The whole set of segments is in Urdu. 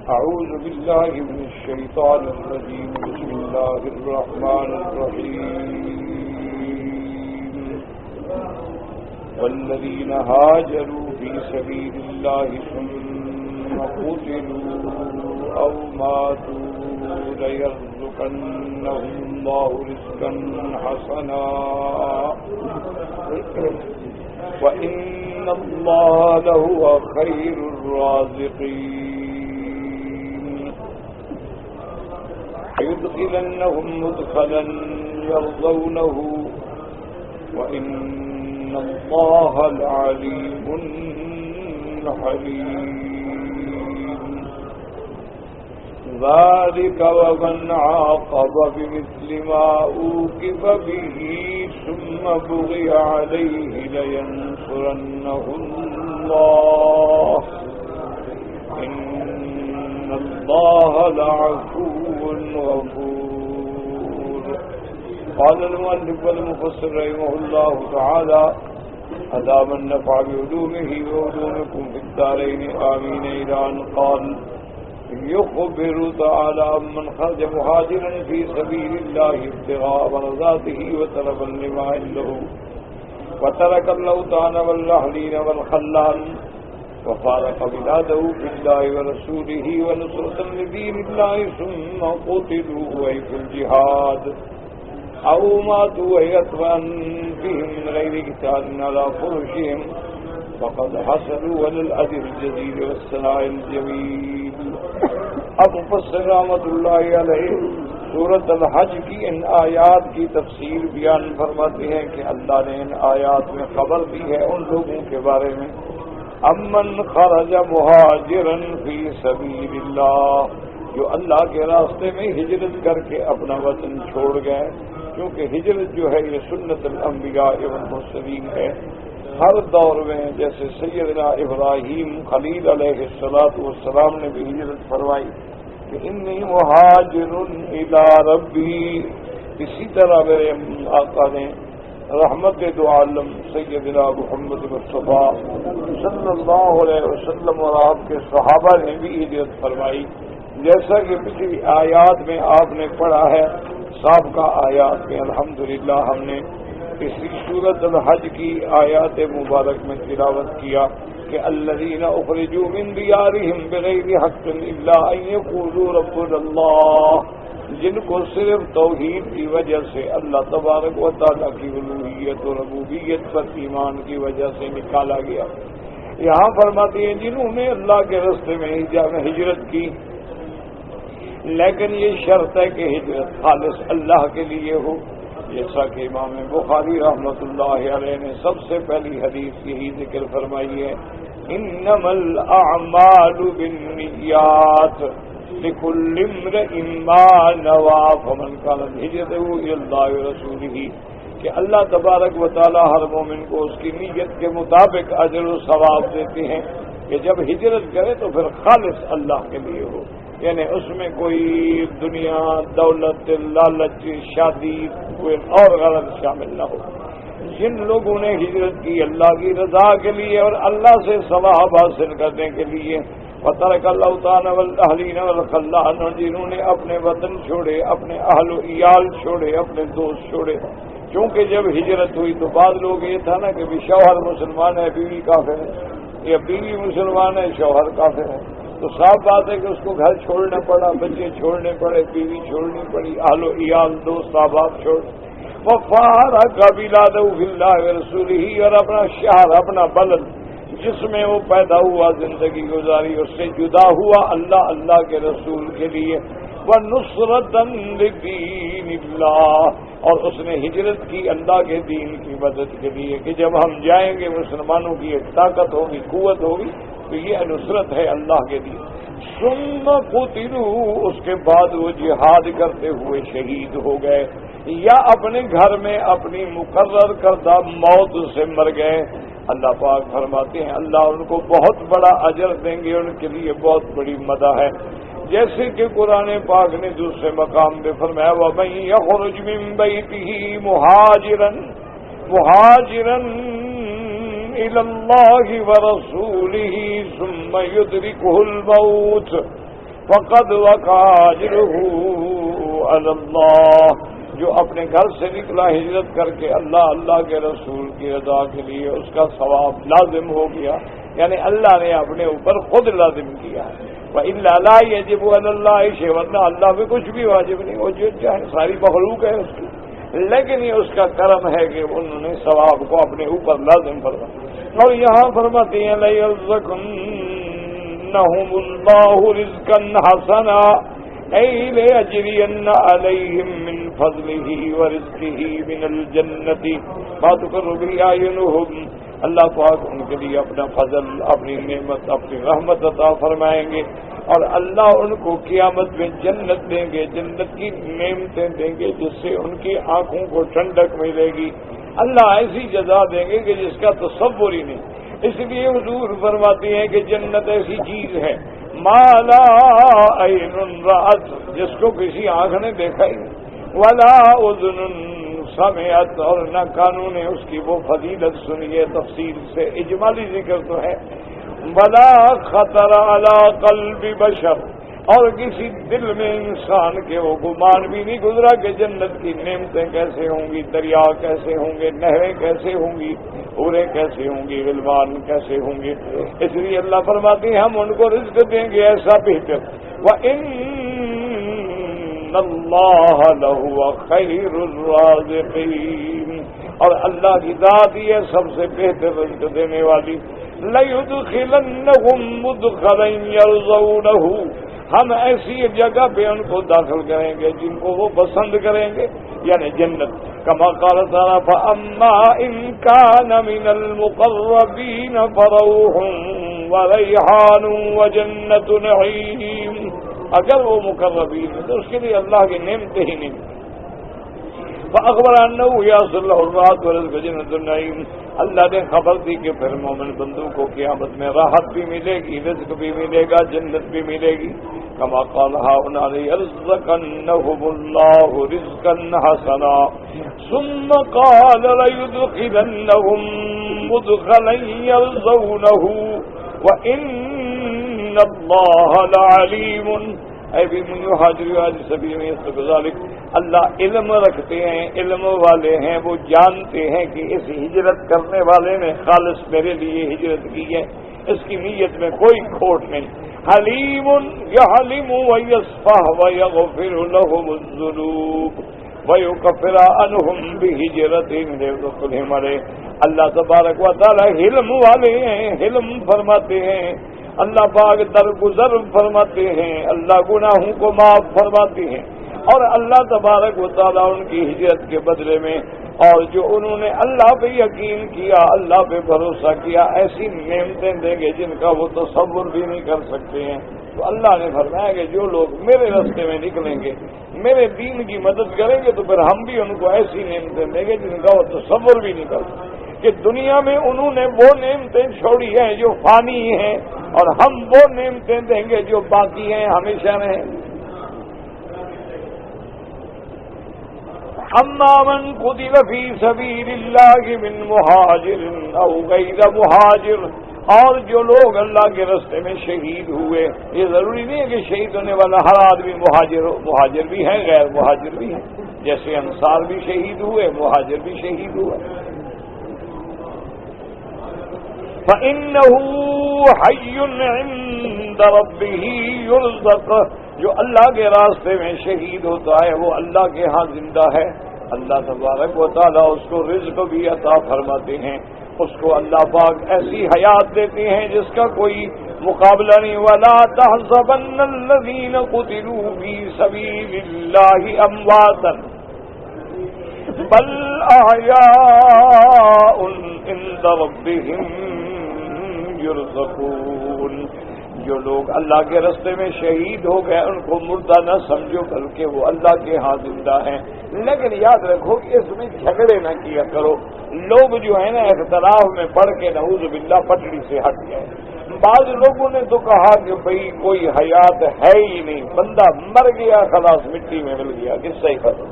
أعوذ بالله من الشيطان الرجيم. بسم الله الرحمن الرحيم. والذين هاجروا في سبيل الله ثم قتلوا أو ماتوا ليرزقنهم الله رزقا حسنا وإن الله لهو خير الرازقين. يدخلنهم مدخلا يرضونه وإن الله لعليم حليم. ذلك ومن عاقب بمثل ما عوقب به ثم بغي عليه لينصرنه الله إن الله لعفو غفور. قال المؤلف والمفسر رحمه الله تعالى أدام النفع بعلومه وعلومكم في الدارين آمين. إلى أن قال يخبر تعالى من خرج مهاجرا في سبيل الله ابتغاء مرضاته وطلبا لما عنده وترك الأوطان والأهلين والخلان وفارق بلاده في الله ورسوله ونصرة لدين الله ثم قتلوا وهي في الجهاد أو ماتوا وهي بهم من غير قتال على فرشهم فقد حصلوا على الأجر الجزيل والثناء الجميل. اب مفسر رحمۃ اللہ علیہ سورۃ الحج کی ان آیات کی تفسیر بیان فرماتے ہیں کہ اللہ نے ان آیات میں خبر دی ہے ان لوگوں کے بارے میں امن خرج مہاجرا فی سبیل اللہ، جو اللہ کے راستے میں ہجرت کر کے اپنا وطن چھوڑ گئے، کیونکہ ہجرت جو ہے یہ سنت الانبیاء والمرسلین ہے ہر دور میں. جیسے سیدنا ابراہیم خلیل علیہ السلام نے بھی ہجرت فرمائی کہ انی مہاجر الی ربی، اسی طرح میرے آقا نے رحمت دو عالم سیدنا محمد مصطفیٰ صلی اللہ علیہ وسلم اور آپ کے صحابہ نے بھی ہجرت فرمائی. جیسا کہ پچھلی آیات میں آپ نے پڑھا ہے، سابقہ آیات میں الحمدللہ ہم نے اسی سورۃ الحج کی آیات مبارک میں تلاوت کیا کہ الذین اخرجوا من دیارہم بغیر حق الا ان یقولوا ربنا اللہ، جن کو صرف توحید کی وجہ سے اللہ تبارک و تعالیٰ کی الوہیت و ربوبیت پر ایمان کی وجہ سے نکالا گیا. یہاں فرماتے ہیں جنہوں نے اللہ کے راستے میں ہجرت کی، لیکن یہ شرط ہے کہ ہجرت خالص اللہ کے لیے ہو. جیسا کہ امام بخاری رحمۃ اللہ علیہ نے سب سے پہلی حدیث یہی ذکر فرمائی ہے، انما الاعمال بالنیات لکل امرئ ما نوى فمن كانت هجرته الى الله ورسوله، کہ اللہ تبارک و تعالی ہر مومن کو اس کی نیت کے مطابق اجر و ثواب دیتے ہیں کہ جب ہجرت کرے تو پھر خالص اللہ کے لیے ہو، یعنی اس میں کوئی دنیا دولت لالچ شادی کوئی اور غرض شامل نہ ہو. جن لوگوں نے ہجرت کی اللہ کی رضا کے لیے اور اللہ سے ثواب حاصل کرنے کے لیے، وترک الاوطان والاہلین والخلان، اور جنہوں نے اپنے وطن چھوڑے، اپنے اہل و عیال چھوڑے، اپنے دوست چھوڑے. کیونکہ جب ہجرت ہوئی تو بعض لوگ یہ تھا نا کہ شوہر مسلمان ہے بیوی کافر ہے، یا بیوی مسلمان ہے شوہر کافر ہے، تو صاف بات ہے کہ اس کو گھر چھوڑنا پڑا، بچے چھوڑنے پڑے، بیوی چھوڑنی پڑی، اہل و عیال دوست احباب چھوڑ. وفارق بلادہ فی اللہ ورسولہ، اور اپنا شہر اپنا بلد جس میں وہ پیدا ہوا زندگی گزاری اس سے جدا ہوا اللہ کے رسول کے لیے. وَنُصْرَةً لِدِينِ اللَّهِ، اور اس نے ہجرت کی اللہ کے دین کی مدد کے لیے کہ جب ہم جائیں گے مسلمانوں کی ایک طاقت ہوگی، قوت ہوگی، تو یہ نصرت ہے اللہ کے لیے. ثم قتلوا، اس کے بعد وہ جہاد کرتے ہوئے شہید ہو گئے یا اپنے گھر میں اپنی مقرر کردہ موت سے مر گئے. اللہ پاک فرماتے ہیں اللہ ان کو بہت بڑا اجر دیں گے، ان کے لیے بہت بڑی مدح ہے. جیسے کہ قرآن پاک نے دوسرے مقام پہ فرمایا وَمَن يَخْرُجْ مِن بَيْتِهِ مُهَاجِرًا إِلَى اللَّهِ وَرَسُولِهِ ثُمَّ يُدْرِكُهُ الْمَوْتُ فقد وقع اجرہ علی اللہ، جو اپنے گھر سے نکلا ہجرت کر کے اللہ کے رسول کی رضا کے لیے، اس کا ثواب لازم ہو گیا، یعنی اللہ نے اپنے اوپر خود لازم کیا ہے۔ وَإِلَّا لَا يَجِبُ عَلَى اللَّهِ شَيْءٌ، ورنہ اللہ پہ کچھ بھی واجب نہیں، وہ جو چاہے ساری مخلوق ہے اس کی، لیکن یہ اس کا کرم ہے کہ انہوں نے ثواب کو اپنے اوپر لازم فرمایا۔ اور یہاں فرماتے ہیں لَيَرْزُقَنَّهُمُ اللَّهُ رِزْقًا حَسَنًا أَيْ لَيَجْرِيَنَّ عَلَيْهِمْ مِنْ فَضْلِهِ وَرِزْقِهِ مِنَ الْجَنَّةِ مَا تُقِرُّ بِهِ أَعْيُنُهُمْ، اللہ پاک ان کے لیے اپنا فضل، اپنی نعمت، اپنی رحمت عطا فرمائیں گے، اور اللہ ان کو قیامت میں جنت دیں گے، جنت کی نعمتیں دیں گے جس سے ان کی آنکھوں کو ٹھنڈک ملے گی۔ اللہ ایسی جزا دیں گے کہ جس کا تصور ہی نہیں۔ اس لیے حضور فرماتے ہیں کہ جنت ایسی چیز ہے ما لا عین رأت، جس کو کسی آنکھ نے دیکھا ہی نہیں، ولا اذن سمعت، اور نہ کانوں نے اس کی وہ فضیلت سنی ہے، تفصیل سے اجمالی ذکر تو ہے، ولا خطر علی قلب بشر، اور کسی دل میں انسان کے وہ گمان بھی نہیں گزرا کہ جنت کی نعمتیں کیسے ہوں گی، دریا کیسے ہوں گے، نہریں کیسے ہوں گی، حوریں کیسے ہوں گی، غلمان کیسے ہوں گے۔ اس لیے اللہ فرماتے ہیں ہم ان کو رزق دیں گے ایسا بہتر، وَإِنَّ اللَّهَ لَهُوَ خَيْرُ الرَّازِقِينَ، اور اللہ کی ذات ہی ہے سب سے بہتر رزق دینے والی۔ لَيُدْخِلَنَّهُمْ مُدْخَلًا يَرْضَوْنَهُ، ہم ایسی جگہ پہ ان کو داخل کریں گے جن کو وہ پسند کریں گے، یعنی جنت۔ کما قال تعالی فَأَمَّا إِن كَانَ مِنَ الْمُقَرَّبِينَ فَرَوْحٌ وَرَيْحَانٌ وَجَنَّةُ نَعِيمٍ، اگر وہ مقربین ہے تو اس کے لیے اللہ کی نعمتیں ہی نہیں۔ فَأَخْبَرَ أَنَّهُ يَحْصُلُ لَهُ الرَّاحَةُ وَرِزْقُ جَنَّةُ النَّعِيمِ، اللہ نے خبر دی کہ پھر مومن بندوں کو قیامت میں راحت بھی ملے گی، رزق بھی ملے گا، جنت بھی ملے گی۔ كما قال هؤلاء ليرزقنهم الله رزقا حسنا ثم قال ليدخلنهم مدخلا يرضونه وإن الله لعليم، اے بھی مہاجر حاجی سبھی میں ذالک، اللہ علم رکھتے ہیں، علم والے ہیں، وہ جانتے ہیں کہ اس ہجرت کرنے والے نے خالص میرے لیے ہجرت کی ہے، اس کی نیت میں کوئی کھوٹ نہیں۔ حلیم یحلم ویصفح ویغفر لهم الذنوب ویکفر عنہم بہجرتہم ليدخلهم علیہ، اللہ تبارک و تعالی حلم والے ہیں، حلم فرماتے ہیں، اللہ پاک درگزر فرماتے ہیں، اللہ گناہوں کو معاف فرماتے ہیں، اور اللہ تبارک و تعالیٰ ان کی ہجرت کے بدلے میں، اور جو انہوں نے اللہ پہ یقین کیا، اللہ پہ بھروسہ کیا، ایسی نعمتیں دیں گے جن کا وہ تصور بھی نہیں کر سکتے ہیں۔ تو اللہ نے فرمایا کہ جو لوگ میرے راستے میں نکلیں گے، میرے دین کی مدد کریں گے، تو پھر ہم بھی ان کو ایسی نعمتیں دیں گے جن کا وہ تصور بھی نہیں کر سکتے، کہ دنیا میں انہوں نے وہ نعمتیں چھوڑی ہیں جو فانی ہیں، اور ہم وہ نعمتیں دیں گے جو باقی ہیں، ہمیشہ رہیں۔ اما من قتل فی سبیل اللہ من مہاجر او غیر مہاجر، اور جو لوگ اللہ کے راستے میں شہید ہوئے، یہ ضروری نہیں ہے کہ شہید ہونے والا ہر آدمی مہاجر ہو، مہاجر بھی ہیں، غیر مہاجر بھی ہیں، جیسے انصار بھی شہید ہوئے، مہاجر بھی شہید ہوئے۔ فَإِنَّهُ حَيٌّ عِندَ رَبِّهِ يُرْزَقُ، جو اللہ کے راستے میں شہید ہوتا ہے وہ اللہ کے ہاں زندہ ہے، اللہ تبارک و تعالیٰ اس کو رزق بھی عطا فرماتے ہیں، اس کو اللہ پاک ایسی حیات دیتے ہیں جس کا کوئی مقابلہ نہیں۔ وَلَا تَحْسَبَنَّ الَّذِينَ قُتِلُوا فِي سَبِيلِ اللَّهِ أَمْوَاتًا بَلْ أَحْيَاءٌ عِندَ رَبِّهِمْ يُرْزَقُونَ، جو لوگ اللہ کے راستے میں شہید ہو گئے ان کو مردہ نہ سمجھو، بلکہ وہ اللہ کے ہاں زندہ ہیں۔ لیکن یاد رکھو کہ اس میں جھگڑے نہ کیا کرو، لوگ جو ہے نا اختلاف میں پڑھ کے نعوذ باللہ پٹڑی سے ہٹ گئے۔ بعض لوگوں نے تو کہا کہ بھئی کوئی حیات ہے ہی نہیں، بندہ مر گیا خلاص مٹی میں مل گیا، قصہ ہی ختم،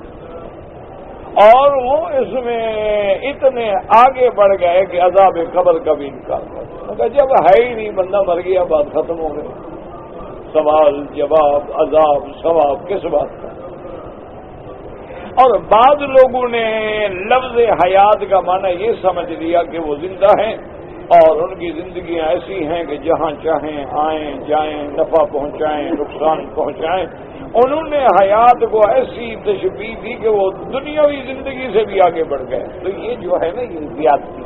اور وہ اس میں اتنے آگے بڑھ گئے کہ عذاب قبر کا بھی انکار کر، جب ہے ہی نہیں، بندہ مر گیا، بات ختم ہو گئی۔ سوال جواب عذاب ثواب کس بات کا؟ اور بعض لوگوں نے لفظ حیات کا معنی یہ سمجھ لیا کہ وہ زندہ ہیں اور ان کی زندگیاں ایسی ہیں کہ جہاں چاہیں آئیں جائیں، نفع پہنچائیں نقصان پہنچائیں۔ انہوں نے حیات کو ایسی تشبیہ دی کہ وہ دنیاوی زندگی سے بھی آگے بڑھ گئے۔ تو یہ جو ہے نا یہ زیادتی،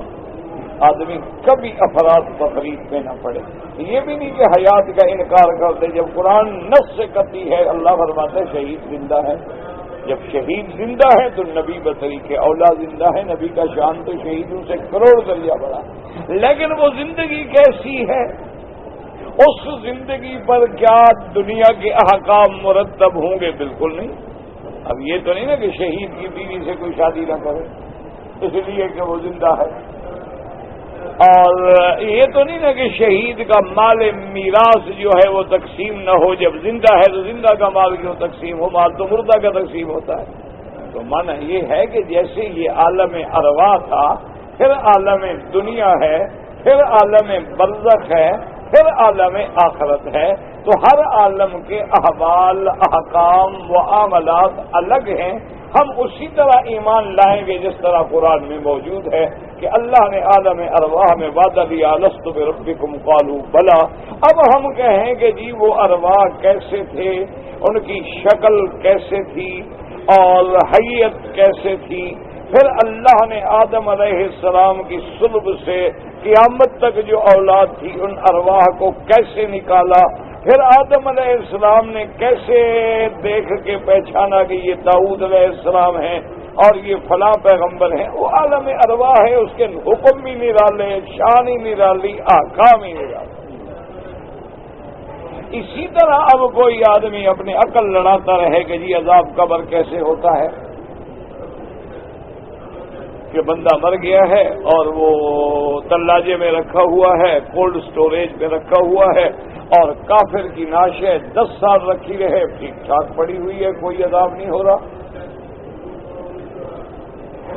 آدمی کبھی افراد تفریق میں نہ پڑے۔ یہ بھی نہیں کہ حیات کا انکار کر دے، جب قرآن نص سے قطعی ہے، اللہ فرماتا ہے شہید زندہ ہے۔ جب شہید زندہ ہے تو نبی بطریق اولا زندہ ہے، نبی کا شان تو شہیدوں سے کروڑ درجہ بڑا۔ لیکن وہ زندگی کیسی ہے؟ اس زندگی پر کیا دنیا کے احکام مرتب ہوں گے؟ بالکل نہیں۔ اب یہ تو نہیں نا کہ شہید کی بیوی سے کوئی شادی نہ کرے اس لیے کہ وہ زندہ ہے، اور یہ تو نہیں نا کہ شہید کا مال میراث جو ہے وہ تقسیم نہ ہو، جب زندہ ہے تو زندہ کا مال کیوں تقسیم ہو، مال تو مردہ کا تقسیم ہوتا ہے۔ تو معنی یہ ہے کہ جیسے یہ عالم ارواح تھا، پھر عالم دنیا ہے، پھر عالم برزخ ہے، پھر عالم آخرت ہے، تو ہر عالم کے احوال احکام معاملات الگ ہیں۔ ہم اسی طرح ایمان لائیں گے جس طرح قرآن میں موجود ہے کہ اللہ نے عالم ارواح میں وعدہ دیا لست بربکم قالوا بلا۔ اب ہم کہیں کہ جی وہ ارواح کیسے تھے، ان کی شکل کیسے تھی اور حیت کیسے تھی، پھر اللہ نے آدم علیہ السلام کی صلب سے قیامت تک جو اولاد تھی ان ارواح کو کیسے نکالا، پھر آدم علیہ السلام نے کیسے دیکھ کے پہچانا کہ یہ داؤد علیہ السلام ہیں اور یہ فلاں پیغمبر ہیں۔ وہ عالم ارواح ہے، اس کے حکم بھی نرالے، شان ہی نرالی، احکام ہی نرالے۔ اسی طرح اب کوئی آدمی اپنی عقل لڑاتا رہے کہ جی عذاب قبر کیسے ہوتا ہے، کہ بندہ مر گیا ہے اور وہ تلاجے میں رکھا ہوا ہے، کولڈ سٹوریج میں رکھا ہوا ہے، اور کافر کی ناشیں 10 سال رکھی رہے ٹھیک ٹھاک پڑی ہوئی ہے، کوئی عذاب نہیں ہو رہا۔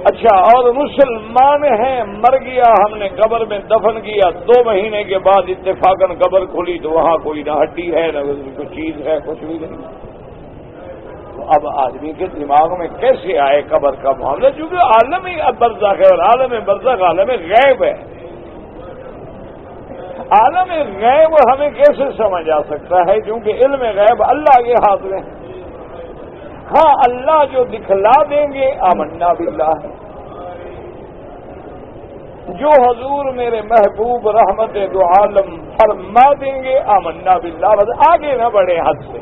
اچھا، اور مسلمان ہیں، مر گیا، ہم نے قبر میں دفن کیا، 2 مہینے کے بعد اتفاقاً قبر کھلی تو وہاں کوئی نہ ہڈی ہے نہ کوئی چیز ہے، کچھ بھی نہیں۔ اب آدمی کے دماغ میں کیسے آئے قبر کا معاملہ؟ چونکہ عالم ہی برزخ ہے، اور عالم برزخ عالم غیب ہے۔ عالم غیب ہمیں کیسے سمجھ آ سکتا ہے؟ کیونکہ علم غیب اللہ کے ہاتھ میں۔ ہاں، اللہ جو دکھلا دیں گے آمنا باللہ ہے، جو حضور میرے محبوب رحمت دو عالم فرما دیں گے آمنا باللہ، بس آگے نہ بڑھے حد سے۔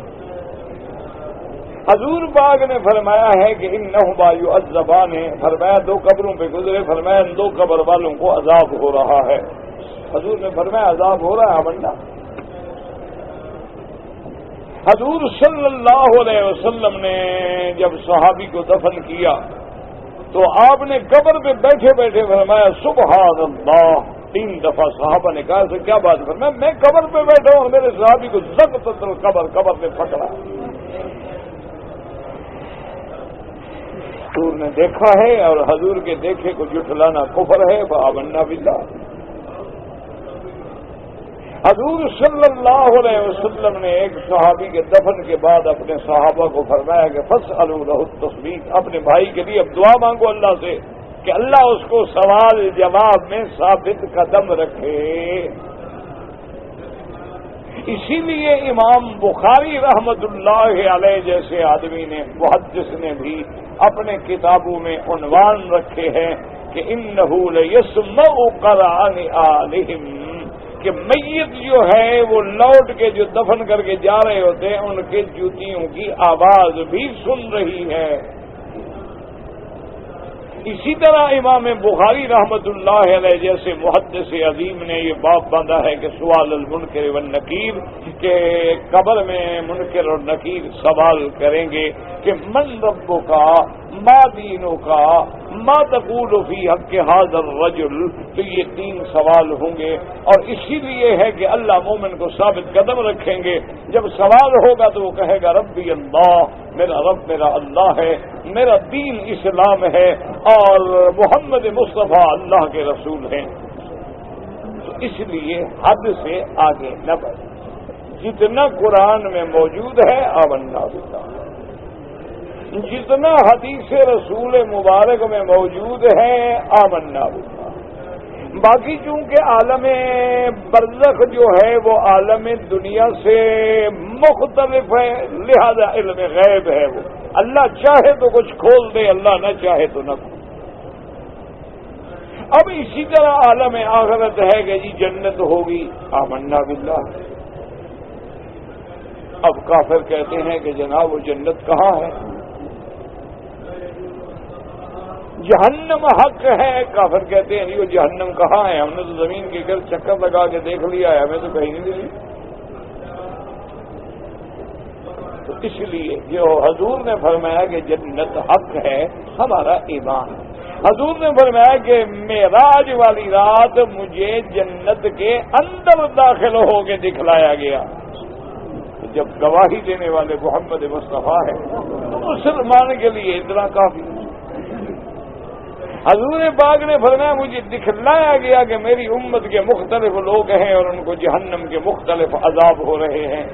حضور پاک نے فرمایا ہے کہ انہما یعذبان، فرمایا 2 قبروں پہ گزرے، فرمایا ان 2 قبر والوں کو عذاب ہو رہا ہے۔ حضور نے فرمایا عذاب ہو رہا ہے آمنا۔ حضور صلی اللہ علیہ وسلم نے جب صحابی کو دفن کیا تو آپ نے قبر پہ بیٹھے بیٹھے فرمایا سبحان اللہ 3 دفعہ۔ صحابہ نے کہا کہ کیا بات؟ فرمایا میں قبر پہ بیٹھا ہوں اور میرے صحابی کو زقت قبر نے پکڑا۔ حضور نے دیکھا ہے اور حضور کے دیکھے کو جھٹلانا کفر ہے، فآمنا باللہ۔ حضور صلی اللہ علیہ وسلم نے ایک صحابی کے دفن کے بعد اپنے صحابہ کو فرمایا کہ فاسألوا له التصدیق، اپنے بھائی کے لیے اب دعا مانگو اللہ سے کہ اللہ اس کو سوال جواب میں ثابت قدم رکھے۔ اسی لیے امام بخاری رحمت اللہ علیہ جیسے آدمی نے، محدث نے بھی اپنے کتابوں میں عنوان رکھے ہیں کہ انہ لیسمع قرآن آلہم، کہ میت جو ہے وہ لوٹ کے جو دفن کر کے جا رہے ہوتے ہیں ان کے جوتیوں کی آواز بھی سن رہی ہے۔ اسی طرح امام بخاری رحمت اللہ علیہ جیسے محدث عظیم نے یہ باب باندھا ہے کہ سوال المنکر والنکیر، کہ قبر میں منکر اور نکیر سوال کریں گے کہ من ربک، ما دینک، ما تقول فی حق ھذا الرجل، تو یہ 3 سوال ہوں گے۔ اور اسی لیے ہے کہ اللہ مومن کو ثابت قدم رکھیں گے، جب سوال ہوگا تو وہ کہے گا ربی اللہ، میرا رب میرا اللہ ہے، میرا دین اسلام ہے اور محمد مصطفیٰ اللہ کے رسول ہیں۔ تو اس لیے حد سے آگے نہ بڑھے۔ جتنا قرآن میں موجود ہے آمنا باللہ، جتنا حدیث رسول مبارک میں موجود ہے آمنا باللہ۔ باقی چونکہ عالم برزخ جو ہے وہ عالم دنیا سے مختلف ہے، لہذا علم غیب ہے، وہ اللہ چاہے تو کچھ کھول دے، اللہ نہ چاہے تو نہ کھول۔ اب اسی طرح عالم آخرت ہے کہ جی جنت ہوگی، آمنا باللہ۔ اب کافر کہتے ہیں کہ جناب وہ جنت کہاں ہے؟ جہنم حق ہے، کافر کہتے ہیں وہ جہنم کہاں ہے؟ ہم نے تو زمین کے گرد چکر لگا کے دیکھ لیا ہے، ہمیں تو کہیں نہیں ملی۔ تو اس لیے جو حضور نے فرمایا کہ جنت حق ہے، ہمارا ایمان ہے۔ حضور نے فرمایا کہ معراج والی رات مجھے جنت کے اندر داخل ہو کے دکھلایا گیا۔ جب گواہی دینے والے محمد مصطفیٰ ہے تو مسلمان کے لیے اتنا کافی۔ حضور پاک نے فرمایا مجھے دکھلایا گیا کہ میری امت کے مختلف لوگ ہیں اور ان کو جہنم کے مختلف عذاب ہو رہے ہیں۔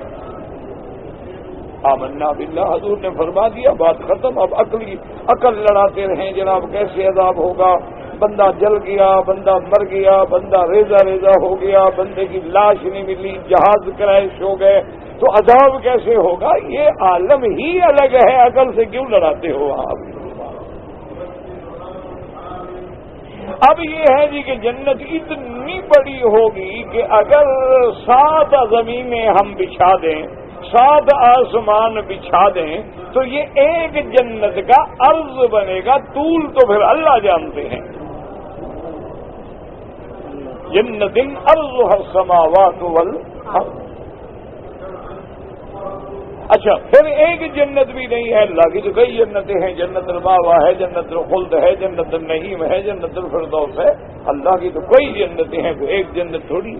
آمنا باللہ، حضور نے فرما دیا، بات ختم۔ اب عقل لڑاتے رہیں جناب کیسے عذاب ہوگا، بندہ جل گیا، بندہ مر گیا، بندہ ریزہ ریزہ ہو گیا، بندے کی لاش نہیں ملی، جہاز کریش ہو گئے، تو عذاب کیسے ہوگا؟ یہ عالم ہی الگ ہے، عقل سے کیوں لڑاتے ہو آپ؟ اب یہ ہے جی کہ جنت اتنی بڑی ہوگی کہ اگر 7 زمینیں ہم بچھا دیں، 7 آسمان بچھا دیں تو یہ ایک جنت کا عرض بنے گا، طول تو پھر اللہ جانتے ہیں۔ جنت عرضها السماوات والارض۔ اچھا پھر ایک جنت بھی نہیں ہے، اللہ کی تو کئی جنتیں ہیں، جنت المأویٰ ہے، جنت الخلد ہے، جنت النعیم ہے، جنت الفردوس ہے، اللہ کی تو کئی جنتیں ہیں، کوئی ایک جنت تھوڑی۔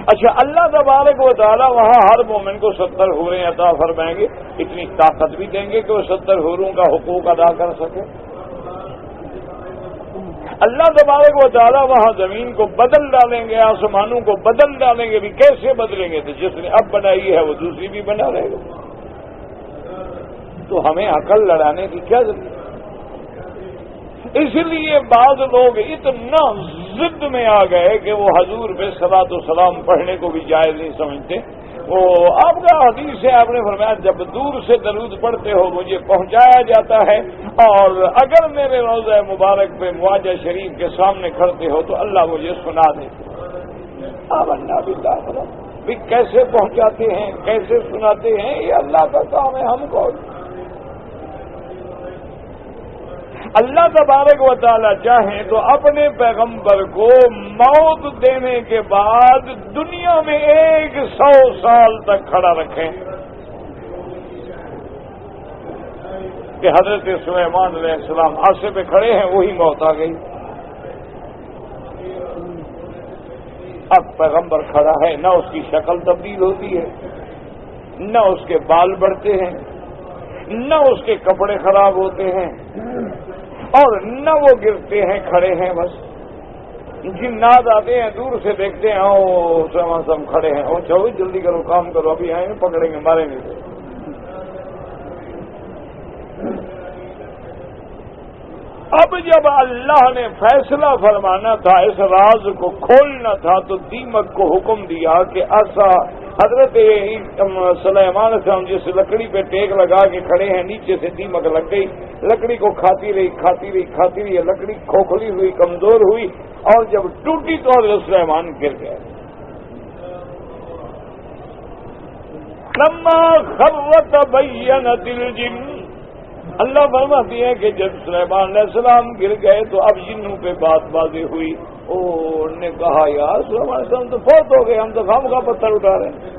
اچھا اللہ تبارک و تعالیٰ وہاں ہر مومن کو 70 حوریں عطا فرمائیں گے، اتنی طاقت بھی دیں گے کہ وہ 70 حوروں کا حقوق ادا کر سکے۔ اللہ تبارک و تعالیٰ وہاں زمین کو بدل ڈالیں گے، آسمانوں کو بدل ڈالیں گے، بھی کیسے بدلیں گے؟ تو جس نے اب بنائی ہے وہ دوسری بھی بنا رہے گا۔ تو ہمیں عقل لڑانے کی کیا ضرورت؟ اس لیے بعض لوگ اتنا ضد میں آ گئے کہ وہ حضور پہ صلاۃ و سلام پڑھنے کو بھی جائز نہیں سمجھتے۔ وہ آپ کا حدیث ہے، آپ نے فرمایا جب دور سے درود پڑھتے ہو مجھے پہنچایا جاتا ہے، اور اگر میرے روضہ مبارک پہ معاجہ شریف کے سامنے کھڑتے ہو تو اللہ مجھے سنا دیتے۔ آمنا باللہ، بھی کیسے پہنچاتے ہیں، کیسے سناتے ہیں، یہ اللہ کا کام ہے، ہم کو۔ اللہ تبارک و تعالی چاہیں تو اپنے پیغمبر کو موت دینے کے بعد دنیا میں 100 سال تک کھڑا رکھیں کہ حضرت سلیمان علیہ السلام عرصے پہ کھڑے ہیں، وہی موت آ گئی۔ اب پیغمبر کھڑا ہے، نہ اس کی شکل تبدیل ہوتی ہے، نہ اس کے بال بڑھتے ہیں، نہ اس کے کپڑے خراب ہوتے ہیں، اور نہ وہ گرتے ہیں، کھڑے ہیں بس۔ جنات آتے ہیں دور سے دیکھتے ہیں، او سم کھڑے ہیں، او چلو جلدی کرو کام کرو، ابھی آئیں گے پکڑیں گے ماریں گے۔ اب جب اللہ نے فیصلہ فرمانا تھا، اس راز کو کھولنا تھا، تو دیمک کو حکم دیا کہ ایسا حضرت سلیمان سے جس لکڑی پہ ٹیک لگا کے کھڑے ہیں، نیچے سے دیمک لگ گئی، لکڑی کو کھاتی رہی، لکڑی کھوکھلی ہوئی، کمزور ہوئی، اور جب ٹوٹی تو حضرت سلیمان گر گئے۔ لما خر تبینت الجن، اللہ فرماتی ہے کہ جب سلیمان علیہ السلام گر گئے تو اب جنوں پہ بات واضح ہوئی۔ انہوں نے کہا یار سلیمان علیہ السلام تو فوت ہو گئے، ہم تو خام کا پتھر اٹھا رہے ہیں۔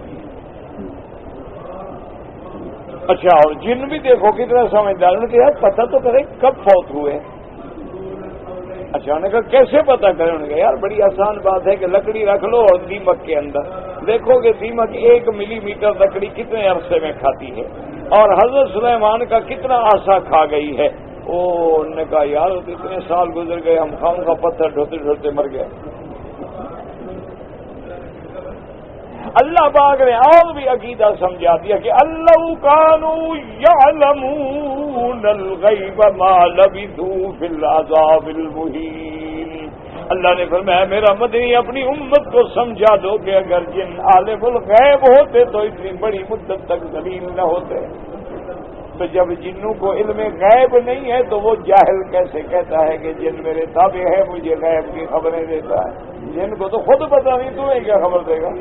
اچھا اور جن بھی دیکھو کتنا سمجھدار، انہوں نے کہا پتہ تو کرے کب فوت ہوئے۔ اچھا انہوں نے کہا کیسے پتہ کریں؟ انہوں نے کہا یار بڑی آسان بات ہے کہ لکڑی رکھ لو اور دیمک کے اندر دیکھو کہ دیمک 1 ملی میٹر لکڑی کتنے عرصے میں کھاتی ہے، اور حضرت سلیمان کا کتنا عرصہ کھا گئی ہے۔ انہوں نے کہا یار اتنے سال گزر گئے، ہم خام کا پتھر ڈھوتے ڈھوتے مر گئے۔ اللہ پاک نے اور بھی عقیدہ سمجھا دیا کہ اللہ کانوا یعلمون الغیب ما لبثوا فی العذاب المہین۔ اللہ نے فرمایا میرا مدنی اپنی امت کو سمجھا دو کہ اگر جن عالم الغیب ہوتے تو اتنی بڑی مدت تک ذلیل نہ ہوتے۔ تو جب جنوں کو علم غیب نہیں ہے تو وہ جاہل کیسے کہتا ہے کہ جن میرے تابع ہے، مجھے غیب کی خبریں دیتا ہے؟ جن کو تو خود پتہ نہیں، تمہیں کیا خبر دے گا؟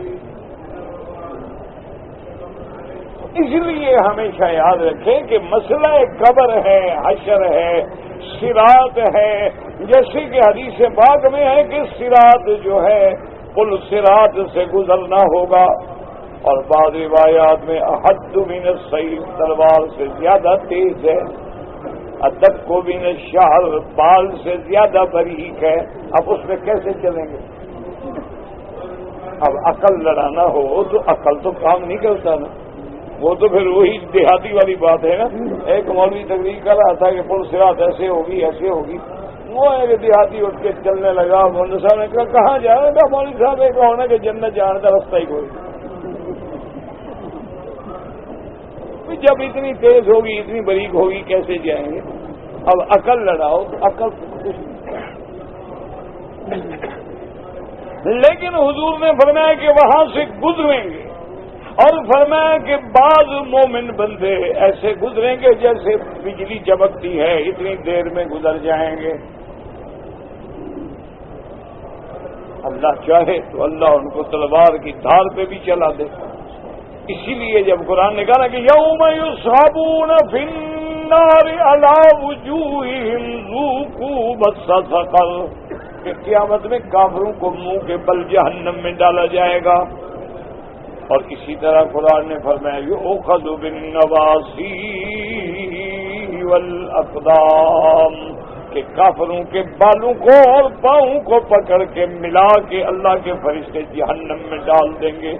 اس لیے ہمیشہ یاد رکھیں کہ مسئلہ قبر ہے، حشر ہے، صراط ہے، جیسے کہ حدیث پاک میں ہے کہ صراط جو ہے پل صراط سے گزرنا ہوگا، اور بعض روایات میں احد من السیل تلوار سے زیادہ تیز ہے، ادب کو من الشعر بال سے زیادہ باریک ہے۔ اب اس میں کیسے چلیں گے؟ اب عقل لڑانا ہو تو عقل تو کام نہیں کرتا نا، وہ تو پھر وہی دیہاتی والی بات ہے نا۔ ایک مولوی تقریر کر رہا تھا کہ پل صراط ایسے ہوگی ایسے ہوگی، وہ ایک دیہاتی اٹھ کے چلنے لگا، مولوی صاحب نے کہا کہاں جا رہا تھا؟ مولوی صاحب ایک ہونا کہ جنت جانا تھا، راستہ ہی کوئی۔ جب اتنی تیز ہوگی اتنی باریک ہوگی کیسے جائیں گے؟ اب عقل لڑاؤ تو عقل کچھ لیکن حضور نے فرمایا کہ وہاں سے گزریں گے، اور فرمایا کہ بعض مومن بندے ایسے گزریں گے جیسے بجلی چمکتی ہے، اتنی دیر میں گزر جائیں گے۔ اللہ چاہے تو اللہ ان کو تلوار کی دھار پہ بھی چلا دے۔ اسی لیے جب قرآن نے کہا نا کہ یوم یصحبون فی النار علی وجوہہم ذوقوا مس سقر، کہ قیامت میں کافروں کو منہ کے بل جہنم میں ڈالا جائے گا۔ اور اسی طرح قرآن نے فرمایا یؤخذ بالنواصی والاقدام، کہ کافروں کے بالوں کو اور پاؤں کو پکڑ کے ملا کے اللہ کے فرشتے جہنم میں ڈال دیں گے۔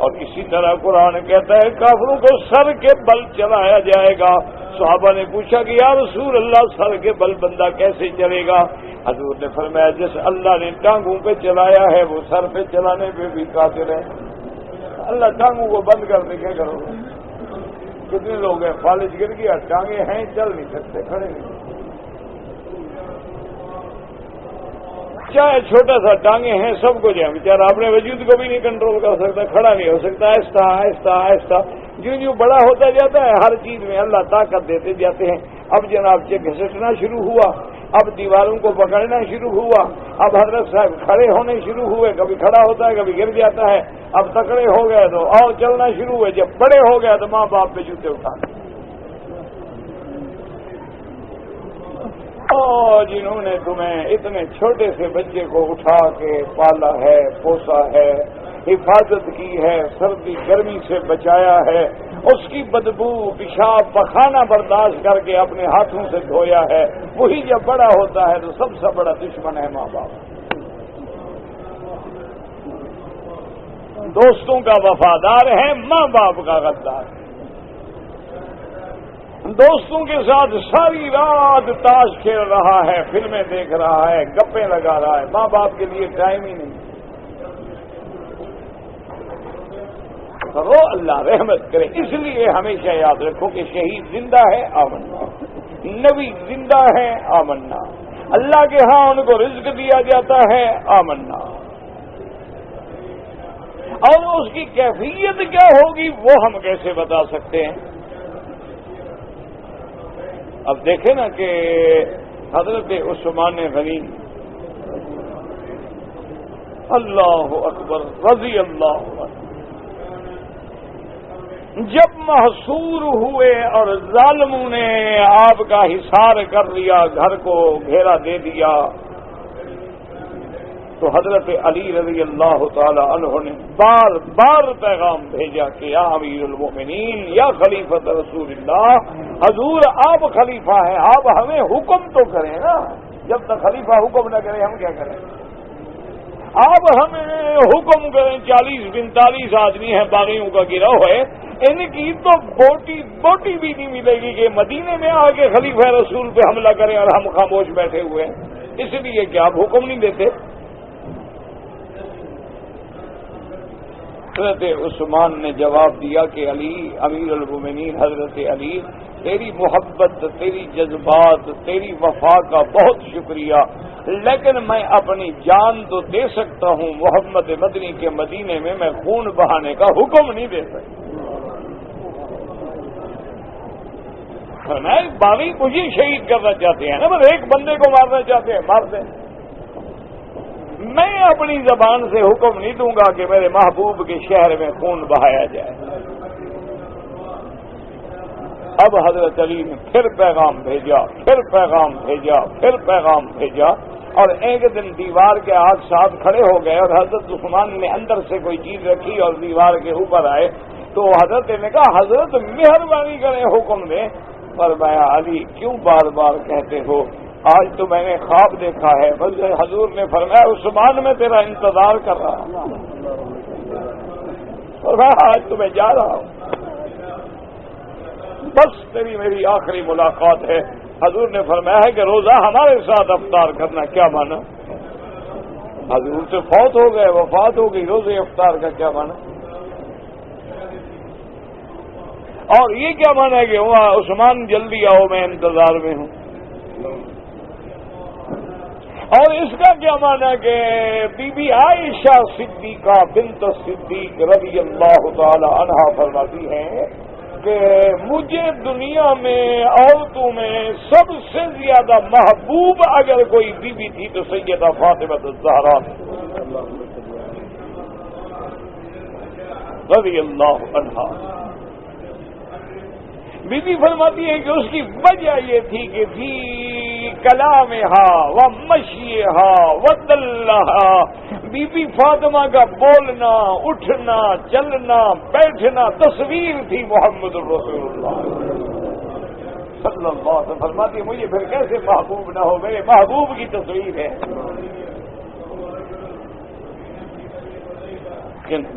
اور اسی طرح قرآن کہتا ہے کافروں کو سر کے بل چلایا جائے گا۔ صحابہ نے پوچھا کہ یا رسول اللہ سر کے بل بندہ کیسے چلے گا؟ حضور نے فرمایا جس اللہ نے ٹانگوں پہ چلایا ہے وہ سر پہ چلانے پہ بھی قادر ہے۔ اللہ ٹانگوں کو بند کر دے کیا کرو گے؟ کتنے لوگ ہیں فالج گر گیا، ٹانگیں ہیں چل نہیں سکتے، کھڑے نہیں، چاہے چھوٹا سا ٹانگیں ہیں سب کچھ ہے، بیچارہ اپنے وجود کو بھی نہیں کنٹرول کر سکتا، کھڑا نہیں ہو سکتا، آہستہ آہستہ آہستہ جو بڑا ہوتا جاتا ہے ہر چیز میں اللہ طاقت دیتے جاتے ہیں۔ اب جناب گھسٹنا شروع ہوا، اب دیواروں کو پکڑنا شروع ہوا، اب حضرت صاحب کھڑے ہونے شروع ہوئے، کبھی کھڑا ہوتا ہے کبھی گر جاتا ہے، اب تکڑے ہو گئے تو اور چلنا شروع ہوئے، جب بڑے ہو گئے تو ماں باپ پہ جوتے اٹھانے۔ اور جنہوں نے تمہیں اتنے چھوٹے سے بچے کو اٹھا کے پالا ہے، پوسا ہے، حفاظت کی ہے، سردی گرمی سے بچایا ہے، اس کی بدبو پیشاب پخانہ برداشت کر کے اپنے ہاتھوں سے دھویا ہے، وہی جب بڑا ہوتا ہے تو سب سے بڑا دشمن ہے ماں باپ۔ دوستوں کا وفادار ہے، ماں باپ کا غدار ہے۔ دوستوں کے ساتھ ساری رات تاش کھیل رہا ہے، فلمیں دیکھ رہا ہے، گپیں لگا رہا ہے، ماں باپ کے لیے ٹائم ہی نہیں۔ کرو اللہ رحمت کرے۔ اس لیے ہمیشہ یاد رکھو کہ شہید زندہ ہے آمنا، نبی زندہ ہے آمنا، اللہ کے ہاں ان کو رزق دیا جاتا ہے آمنا، اور اس کی کیفیت کیا ہوگی وہ ہم کیسے بتا سکتے ہیں؟ اب دیکھیں نا کہ حضرت عثمان غنی اللہ اکبر رضی اللہ عنہ جب محصور ہوئے اور ظالموں نے آپ کا حصار کر لیا، گھر کو گھیرا دے دیا، تو حضرت علی رضی اللہ تعالی عنہ نے بار بار پیغام بھیجا کہ یا امیر المومنین یا خلیفۃ رسول اللہ، حضور آپ خلیفہ ہیں، آپ ہمیں حکم تو کریں نا، جب تک خلیفہ حکم نہ کرے ہم کیا کریں؟ آپ ہمیں حکم کریں۔ 40-45 آدمی ہیں باغیوں کا گروہ ہے، ان کی تو بوٹی بھی نہیں ملے گی کہ مدینے میں آ کے خلیفہ رسول پہ حملہ کریں اور ہم خاموش بیٹھے ہوئے ہیں۔ اس لیے کہ آپ حکم نہیں دیتے۔ حضرت عثمان نے جواب دیا کہ علی امیر المومنین حضرت علی، تیری محبت، تیری جذبات، تیری وفا کا بہت شکریہ، لیکن میں اپنی جان تو دے سکتا ہوں، محمد مدنی کے مدینے میں میں خون بہانے کا حکم نہیں دے سکتا۔ باغی مجھے شہید کرنا چاہتے ہیں نا، بس ایک بندے کو مارنا چاہتے ہیں، مار دیں۔ میں اپنی زبان سے حکم نہیں دوں گا کہ میرے محبوب کے شہر میں خون بہایا جائے۔ اب حضرت علی نے پھر پیغام بھیجا، پھر پیغام بھیجا، پھر پیغام بھیجا، اور ایک دن دیوار کے آگ ساتھ کھڑے ہو گئے، اور حضرت عثمان نے اندر سے کوئی چیز رکھی اور دیوار کے اوپر آئے، تو حضرت نے کہا حضرت مہربانی کریں حکم دیں۔ فرمایا علی کیوں بار بار کہتے ہو، آج تو میں نے خواب دیکھا ہے۔ بس حضور نے فرمایا عثمان میں تیرا انتظار کر رہا ہوں، فرمایا آج تو میں جا رہا ہوں، بس تیری میری آخری ملاقات ہے۔ حضور نے فرمایا ہے کہ روزہ ہمارے ساتھ افطار کرنا، کیا مانا؟ حضور سے فوت ہو گئے، وفات ہو گئی، روزے افطار کا کیا مانا؟ اور یہ کیا مانا ہے کہ عثمان جلدی آؤ میں انتظار میں ہوں؟ اور اس کا کیا مانا کہ بی بی عائشہ صدیقہ بنت صدیق رضی اللہ تعالی عنہا فرماتی ہیں کہ مجھے دنیا میں عورتوں میں سب سے زیادہ محبوب اگر کوئی بی بی تھی تو سیدہ فاطمہ الزہرا رضی اللہ عنہا۔ بی بی فرماتی ہے کہ اس کی وجہ یہ تھی کہ فی کلامہا و مشیہا و دلہا، بی بی فاطمہ کا بولنا، اٹھنا، چلنا، بیٹھنا تصویر تھی محمد رسول اللہ صلی اللہ علیہ وسلم۔ فرماتی ہے مجھے پھر کیسے محبوب نہ ہو، میرے محبوب کی تصویر ہے۔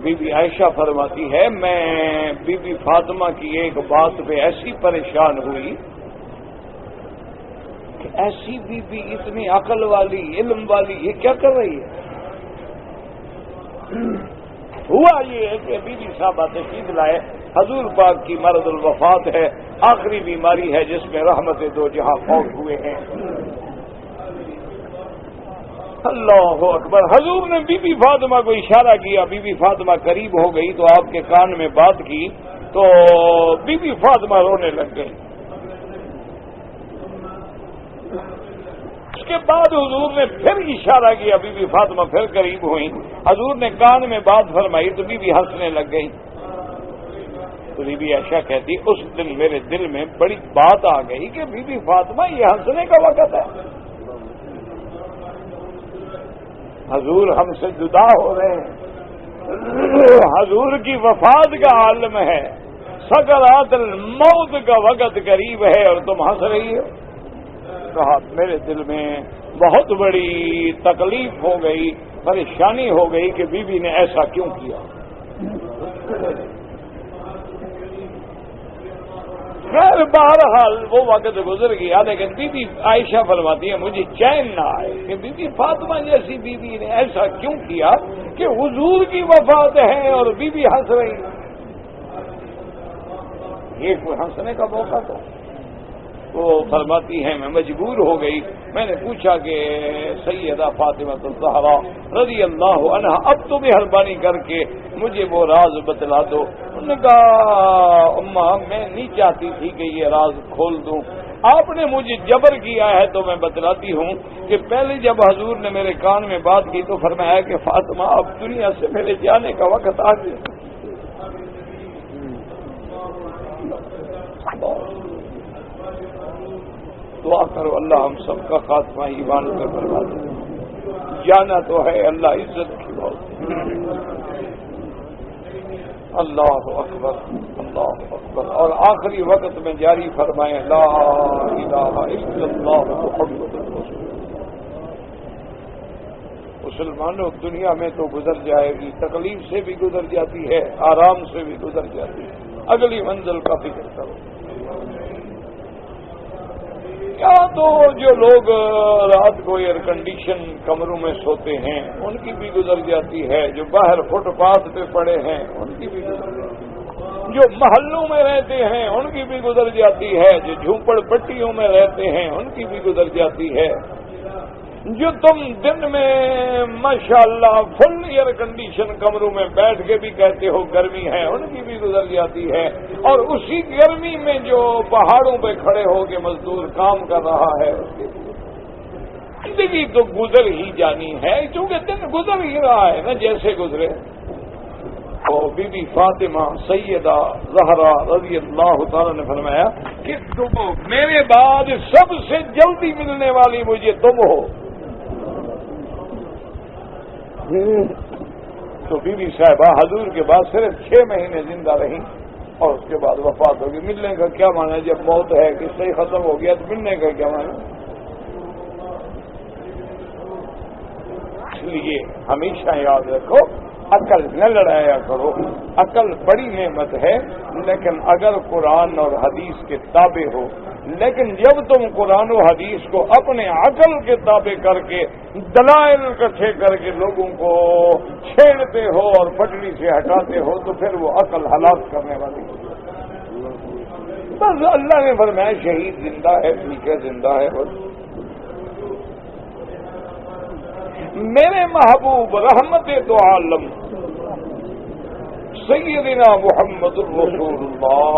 بی بی عائشہ فرماتی ہے میں بی بی فاطمہ کی ایک بات پہ ایسی پریشان ہوئی کہ ایسی بی بی اتنی عقل والی، علم والی، یہ کیا کر رہی ہے؟ ہوا یہ ہے کہ بی بی صاحبہ تشریف لائے، حضور پاک کی مرض الوفات ہے، آخری بیماری ہے جس میں رحمت دو جہاں فوت ہوئے ہیں۔ اللہ اکبر۔ حضور نے بی بی فاطمہ کو اشارہ کیا، بی بی فاطمہ قریب ہو گئی تو آپ کے کان میں بات کی تو بی بی فاطمہ رونے لگ گئی۔ اس کے بعد حضور نے پھر اشارہ کیا، بی بی فاطمہ پھر قریب ہوئی، حضور نے کان میں بات فرمائی تو بی بی ہنسنے لگ گئی۔ تو بی بی عائشہ کہتی اس دن میرے دل میں بڑی بات آ گئی کہ بی بی فاطمہ یہ ہنسنے کا وقت ہے، حضور ہم سے جدا ہو رہے ہیں، حضور کی وفات کا عالم ہے، سکرات الموت کا وقت قریب ہے اور تم ہنس رہی ہو۔ کہا میرے دل میں بہت بڑی تکلیف ہو گئی، پریشانی ہو گئی کہ بی بی نے ایسا کیوں کیا۔ خیر بہرحال وہ وقت گزر گیا، لیکن بی بی عائشہ فرماتی ہے مجھے چین نہ آئے کہ بی بی فاطمہ جیسی بی بی نے ایسا کیوں کیا کہ حضور کی وفات ہے اور بی بی ہنس رہی۔ یہ کوئی ہنسنے کا موقع تھا؟ وہ فرماتی ہیں میں مجبور ہو گئی، میں نے پوچھا کہ سیدہ فاطمہ الزہرا رضی اللہ عنہا اب تو مہربانی کر کے مجھے وہ راز بتلا دو۔ انہوں نے کہا اماں میں نہیں چاہتی تھی کہ یہ راز کھول دوں، آپ نے مجھے جبر کیا ہے تو میں بتلاتی ہوں کہ پہلے جب حضور نے میرے کان میں بات کی تو فرمایا کہ فاطمہ اب دنیا سے میرے جانے کا وقت آ گیا۔ دعا کرو اللہ ہم سب کا خاتمہ ایمان پر کروا دے، جانا تو ہے اللہ عزت کی بات۔ اللہ اکبر اللہ اکبر۔ اور آخری وقت میں جاری فرمائیں لا الہ الا اللہ محمد رسول اللہ۔ مسلمانوں دنیا میں تو گزر جائے گی، تکلیف سے بھی گزر جاتی ہے، آرام سے بھی گزر جاتی ہے، اگلی منزل کا فکر کرو۔ یہاں تو جو لوگ رات کو ایئر کنڈیشن کمروں میں سوتے ہیں ان کی بھی گزر جاتی ہے، جو باہر فٹ پاتھ پہ پڑے ہیں ان کی بھی گزر جاتی ہے، جو محلوں میں رہتے ہیں ان کی بھی گزر جاتی ہے، جو جھونپڑ پٹیوں میں رہتے ہیں ان کی بھی گزر جاتی ہے، جو تم دن میں ماشاءاللہ فل ایئر کنڈیشن کمروں میں بیٹھ کے بھی کہتے ہو گرمی ہے ان کی بھی گزر جاتی ہے، اور اسی گرمی میں جو پہاڑوں پہ کھڑے ہو کے مزدور کام کر رہا ہے اس کی زندگی تو گزر ہی جانی ہے، کیونکہ دن گزر ہی رہا ہے نا جیسے گزرے۔ تو بی بی فاطمہ سیدہ زہرا رضی اللہ تعالی نے فرمایا کہ تم میرے بعد سب سے جلدی ملنے والی مجھے تم ہو۔ تو بی بی صاحبہ حضور کے بعد صرف 6 مہینے زندہ رہی اور اس کے بعد وفات ہوگی۔ ملنے کا کیا معنی ہے؟ جب موت ہے قصہ ہی ختم ہو گیا تو ملنے کا کیا معنی؟ اس لیے ہمیشہ یاد رکھو عقل نہ لڑایا کرو، عقل بڑی نعمت ہے، لیکن اگر قرآن اور حدیث کے تابع ہو، لیکن جب تم قرآن و حدیث کو اپنے عقل کے تابع کر کے دلائل اکٹھے کر کے لوگوں کو چھیڑتے ہو اور پٹڑی سے ہٹاتے ہو تو پھر وہ عقل ہلاک کرنے والی ہے۔ بس اللہ نے فرمایا شہید زندہ ہے، ٹھیک ہے زندہ ہے، بس میرے محبوب رحمت دو عالم سیدنا محمد الرسول اللہ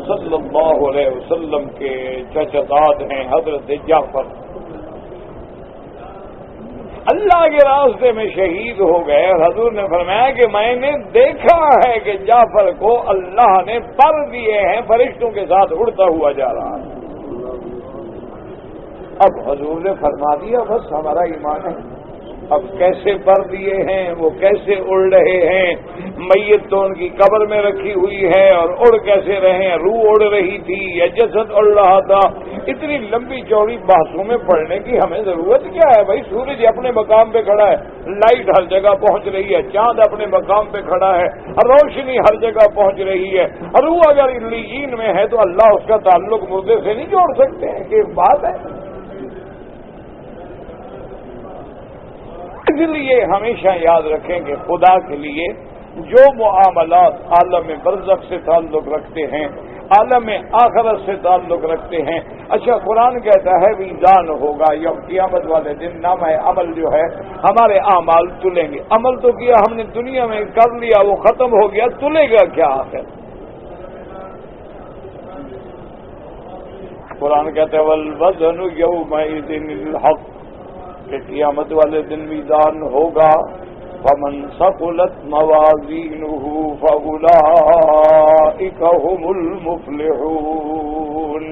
صلی اللہ علیہ وسلم کے چچزاد ہیں حضرت جعفر، اللہ کے راستے میں شہید ہو گئے، اور حضور نے فرمایا کہ میں نے دیکھا ہے کہ جعفر کو اللہ نے پر دیے ہیں، فرشتوں کے ساتھ اڑتا ہوا جا رہا ہے۔ اب حضور نے فرما دیا بس ہمارا ایمان ہے، اب کیسے پر دیے ہیں، وہ کیسے اڑ رہے ہیں، میت تو ان کی قبر میں رکھی ہوئی ہے اور اڑ کیسے رہے ہیں، روح اڑ رہی تھی یا جسد اڑ رہا تھا، اتنی لمبی چوڑی بحثوں میں پڑھنے کی ہمیں ضرورت کیا ہے؟ بھائی سورج اپنے مقام پہ کھڑا ہے، لائٹ ہر جگہ پہنچ رہی ہے، چاند اپنے مقام پہ کھڑا ہے، روشنی ہر جگہ پہنچ رہی ہے، روح اگر علیین میں ہے تو اللہ اس کا تعلق مردے سے نہیں جوڑ سکتے ہیں کہ بات ہے؟ اس لیے ہمیشہ یاد رکھیں کہ خدا کے لیے جو معاملات عالم برزخ سے تعلق رکھتے ہیں، عالم آخرت سے تعلق رکھتے ہیں، اچھا قرآن کہتا ہے میزان ہوگا یوم قیامت والے دن، نامہ عمل جو ہے ہمارے اعمال تلیں گے۔ عمل تو کیا ہم نے دنیا میں کر لیا، وہ ختم ہو گیا، تلے گا کیا آخر؟ قرآن کہتا ہے والوزن یومئذ الحق، کہ قیامت والے دن میزان ہوگا، فمن ثقلت موازینہ فاولئک هم المفلحون،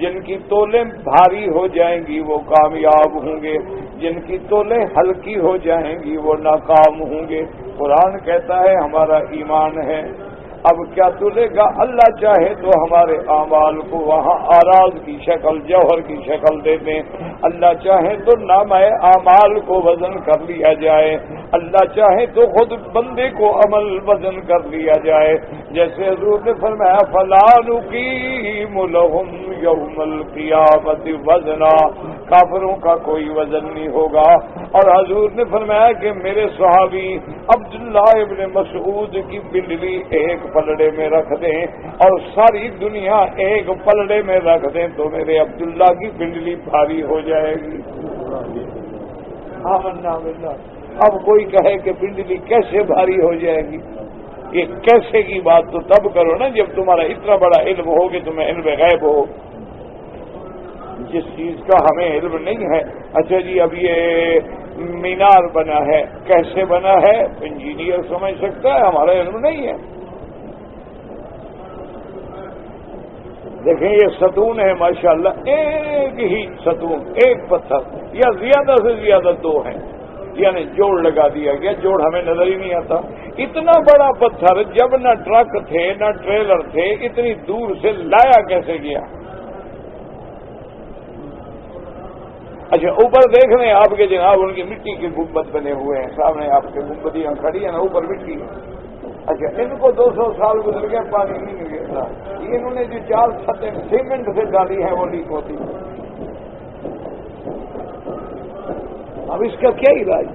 جن کی تولیں بھاری ہو جائیں گی وہ کامیاب ہوں گے، جن کی تولیں ہلکی ہو جائیں گی وہ ناکام ہوں گے۔ قرآن کہتا ہے ہمارا ایمان ہے، اب کیا تلے گا؟ اللہ چاہے تو ہمارے اعمال کو وہاں آراز کی شکل، جوہر کی شکل دے دیں، اللہ چاہے تو نامہ اعمال کو وزن کر لیا جائے، اللہ چاہے تو خود بندے کو عمل وزن کر لیا جائے، جیسے حضور نے فرمایا فلا نقیم لہم یوم القیامت وزنا، کافروں کا کوئی وزن نہیں ہوگا۔ اور حضور نے فرمایا کہ میرے صحابی عبداللہ ابن مسعود کی بجلی ایک پلڑے میں رکھ دیں اور ساری دنیا ایک پلڑے میں رکھ دیں تو میرے عبداللہ کی بجلی بھاری ہو جائے گی۔ آمنا باللہ۔ اب کوئی کہے کہ بجلی کیسے بھاری ہو جائے گی، یہ کیسے کی بات تو تب کرو نا جب تمہارا اتنا بڑا علم ہو کہ تمہیں علم غیب ہو، جس چیز کا ہمیں علم نہیں ہے۔ اچھا جی اب یہ مینار بنا ہے، کیسے بنا ہے انجینئر سمجھ سکتا ہے، ہمارا علم نہیں ہے۔ دیکھیں یہ ستون ہے ماشاءاللہ، ایک ہی ستون، ایک پتھر یا زیادہ سے زیادہ 2 ہیں، یعنی جوڑ لگا دیا گیا، جوڑ ہمیں نظر ہی نہیں آتا۔ اتنا بڑا پتھر جب نہ ٹرک تھے نہ ٹریلر تھے، اتنی دور سے لایا کیسے گیا؟ اچھا اوپر دیکھ رہے ہیں آپ کے جناب ان کی مٹی کے گنبد بنے ہوئے ہیں، سامنے آپ کے گنبدیاں کھڑی ہیں نا، اوپر مٹی ہے۔ اچھا ان کو 200 سال گزر گیا، پانی نہیں گرتا، انہوں نے جو 4 چھتیں سیمنٹ سے ڈالی ہیں وہ لیک ہوتی اب اس کا کیا علاج؟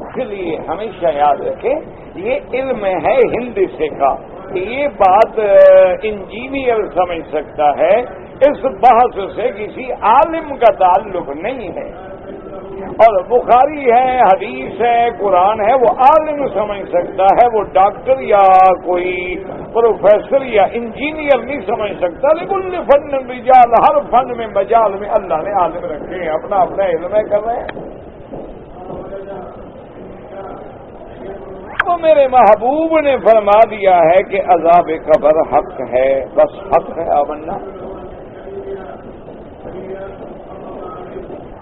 اس لیے ہمیشہ یاد رکھیں یہ علم ہے ہندسے کا، یہ بات انجینئر سمجھ سکتا ہے، اس بحث سے کسی عالم کا تعلق نہیں ہے۔ اور بخاری ہے، حدیث ہے، قرآن ہے، وہ عالم سمجھ سکتا ہے، وہ ڈاکٹر یا کوئی پروفیسر یا انجینئر نہیں سمجھ سکتا۔ لکل فن رجال، ہر فن میں مجال میں اللہ نے عالم رکھے ہیں، اپنا اپنا علم کر رہے ہیں۔ تو میرے محبوب نے فرما دیا ہے کہ عذاب قبر حق ہے، بس حق ہے، آمنا۔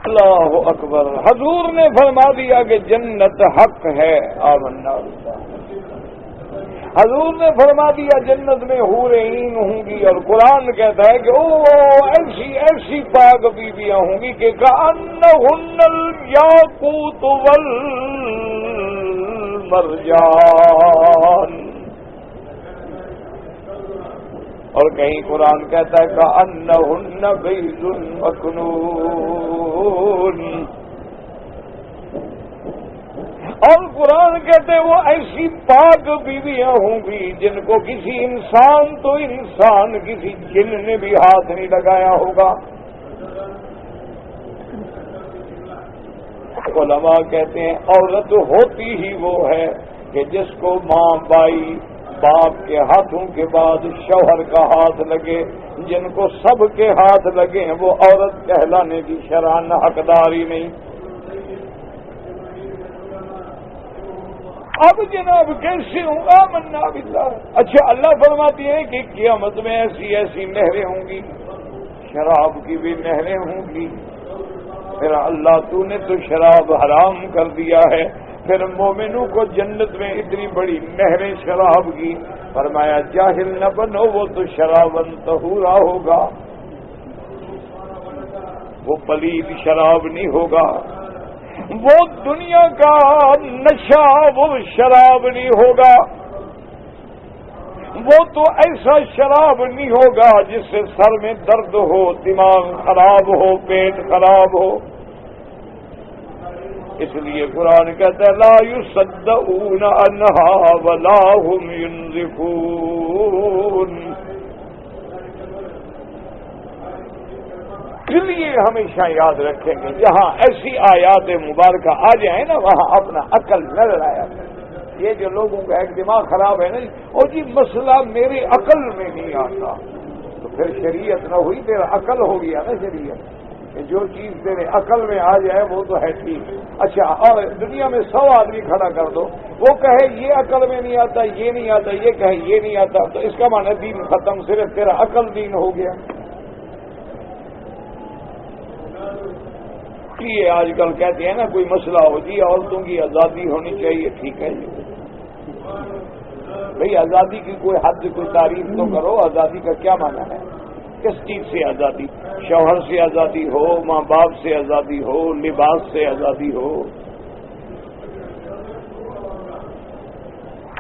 اللہ اکبر۔ حضور نے فرما دیا کہ جنت حق ہے، آمنا۔ حضور نے فرما دیا جنت میں حور عین ہوں گی، اور قرآن کہتا ہے کہ او ایسی ایسی پاک بیویاں ہوں گی کہ کأنہن الیاقوت مرجان، اور کہیں قرآن کہتا ہے کأنہن بیض مکنون، اور قرآن کہتے ہیں وہ ایسی پاک بیویاں ہوں گی جن کو کسی انسان تو انسان کسی جن نے بھی ہاتھ نہیں لگایا ہوگا۔ علماء کہتے ہیں عورت ہوتی ہی وہ ہے کہ جس کو ماں بائی باپ کے ہاتھوں کے بعد شوہر کا ہاتھ لگے، جن کو سب کے ہاتھ لگے ہیں وہ عورت کہلانے کی شرح حقداری نہیں۔ اب جناب کیسے ہوں گا؟ آمنا باللہ۔ اچھا اللہ فرماتی ہے کہ قیامت میں ایسی ایسی نہریں ہوں گی، شراب کی بھی نہریں ہوں گی۔ پھر اللہ تو نے تو شراب حرام کر دیا ہے، پھر مومنوں کو جنت میں اتنی بڑی نہریں شراب کی، فرمایا جاہل نہ بنو، وہ تو شرابن طہورا ہوگا، وہ پلید شراب نہیں ہوگا، وہ دنیا کا نشہ وہ شراب نہیں ہوگا، وہ تو ایسا شراب نہیں ہوگا جس سے سر میں درد ہو، دماغ خراب ہو، پیٹ خراب ہو۔ اس لیے قرآن کہتا ہے لا یصدعون عنہا ولا هم ينزفون۔ اس لیے ہمیشہ یاد رکھیں گے جہاں ایسی آیات مبارکہ آ جائیں نا وہاں اپنا عقل نہ لڑایا کریں۔ یہ جو لوگوں کا ایک دماغ خراب ہے نا، اور جی مسئلہ میرے عقل میں نہیں آتا، تو پھر شریعت نہ ہوئی، تیرا عقل ہو گیا نا شریعت، کہ جو چیز تیرے عقل میں آ جائے وہ تو ہے ٹھیک۔ اچھا، اور دنیا میں 100 آدمی کھڑا کر دو، وہ کہے یہ عقل میں نہیں آتا، یہ نہیں آتا، یہ کہے یہ نہیں آتا، تو اس کا معنی دین ختم، صرف تیرا عقل دین ہو گیا۔ یہ آج کل کہتے ہیں نا کوئی مسئلہ ہو جی عورتوں کی آزادی ہونی چاہیے، ٹھیک ہے جی بھئی آزادی کی کوئی حد کوئی تعریف تو کرو، آزادی کا کیا معنی ہے؟ کس چیز سے آزادی؟ شوہر سے آزادی ہو، ماں باپ سے آزادی ہو، لباس سے آزادی ہو،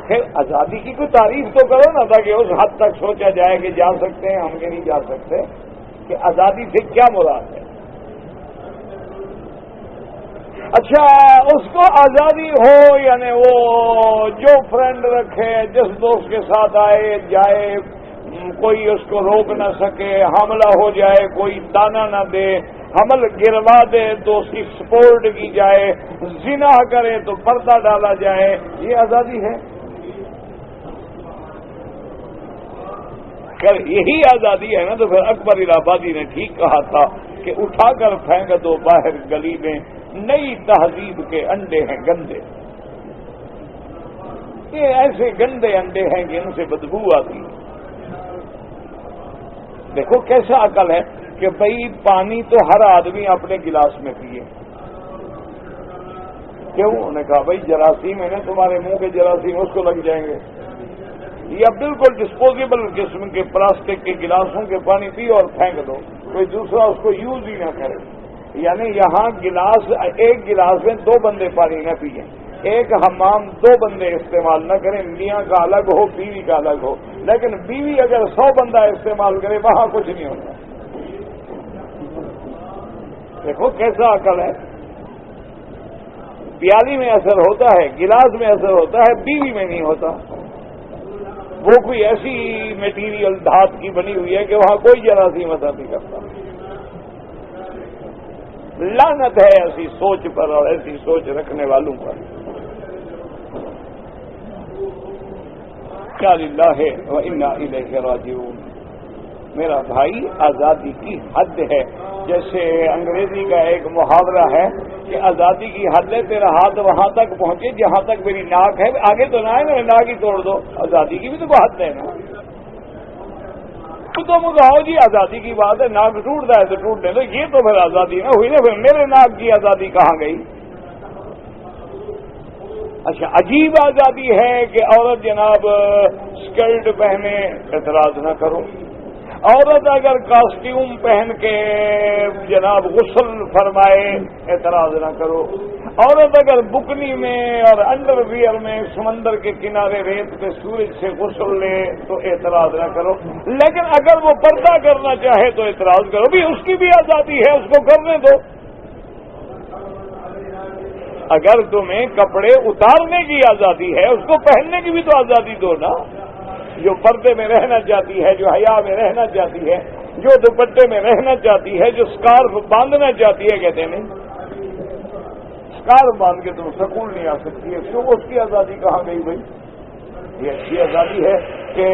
پھر آزادی کی کوئی تعریف تو کرو نا، تاکہ اس حد تک سوچا جائے کہ جا سکتے ہیں ہم کے نہیں جا سکتے، کہ آزادی سے کیا مراد ہے۔ اچھا، اس کو آزادی ہو یعنی وہ جو فرینڈ رکھے، جس دوست کے ساتھ آئے جائے، کوئی اس کو روک نہ سکے، حاملہ ہو جائے کوئی تانا نہ دے، حمل گروا دے تو اس کی سپورٹ کی جائے، زنا کرے تو پردہ ڈالا جائے، یہ آزادی ہے؟ اگر یہی آزادی ہے نا تو پھر اکبر الہٰبادی نے ٹھیک کہا تھا کہ اٹھا کر پھینک دو باہر گلی میں، نئی تہذیب کے انڈے ہیں گندے، یہ ایسے گندے انڈے ہیں کہ ان سے بدبو آتی ہے۔ دیکھو کیسا عقل ہے کہ بھئی پانی تو ہر آدمی اپنے گلاس میں پیے، کیوں؟ انہوں نے کہا بھئی جراثیم ہے نا تمہارے منہ کے جراثیم اس کو لگ جائیں گے، یا بالکل ڈسپوزیبل قسم کے پلاسٹک کے گلاسوں کے پانی پیو اور پھینک دو، کوئی دوسرا اس کو یوز ہی نہ کرے۔ یعنی یہاں گلاس، ایک گلاس میں 2 بندے پانی نہ پئیں، ایک حمام 2 بندے استعمال نہ کریں، میاں کا الگ ہو بیوی کا الگ ہو، لیکن بیوی اگر 100 بندہ استعمال کرے وہاں کچھ نہیں ہوتا۔ دیکھو کیسا عقل ہے. پیالی میں اثر ہوتا ہے، گلاس میں اثر ہوتا ہے، بیوی میں نہیں ہوتا. وہ کوئی ایسی میٹیریل دھات کی بنی ہوئی ہے کہ وہاں کوئی جراثیم اثر نہیں کرتا. لعنت ہے ایسی سوچ پر اور ایسی سوچ رکھنے والوں پر. کیا للہ و انا الیہ راجعون. میرا بھائی آزادی کی حد ہے. جیسے انگریزی کا ایک محاورہ ہے کہ آزادی کی حد ہے، تیرا ہاتھ وہاں تک پہنچے جہاں تک میری ناک ہے، آگے تو نہ ہے، میرے ناک ہی توڑ دو. آزادی کی بھی تو حد ہے نا. تو تم کہو جی آزادی کی بات ہے، ناک ٹوٹتا ہے تو ٹوٹنے دو، یہ تو پھر آزادی نہ ہوئی نا. پھر میرے ناک کی آزادی کہاں گئی؟ اچھا عجیب آزادی ہے کہ عورت جناب اسکرٹ پہنے، اعتراض نہ کرو. عورت اگر کاسٹیوم پہن کے جناب غسل فرمائے، اعتراض نہ کرو. عورت اگر بکنی میں اور انڈر ویئر میں سمندر کے کنارے ریت پہ سورج سے غسل لے تو اعتراض نہ کرو. لیکن اگر وہ پردہ کرنا چاہے تو اعتراض کرو. بھی اس کی بھی آزادی ہے، اس کو کرنے دو. اگر تمہیں کپڑے اتارنے کی آزادی ہے، اس کو پہننے کی بھی تو آزادی دو نا. جو پردے میں رہنا چاہتی ہے، جو حیا میں رہنا چاہتی ہے، جو دوپٹے میں رہنا چاہتی ہے، جو اسکارف باندھنا چاہتی ہے، کہتے نہیں اسکارف باندھ کے تم سکول نہیں آ سکتی ہے. کیوں؟ اس کی آزادی کہاں گئی بھائی؟ یہ اچھی آزادی ہے کہ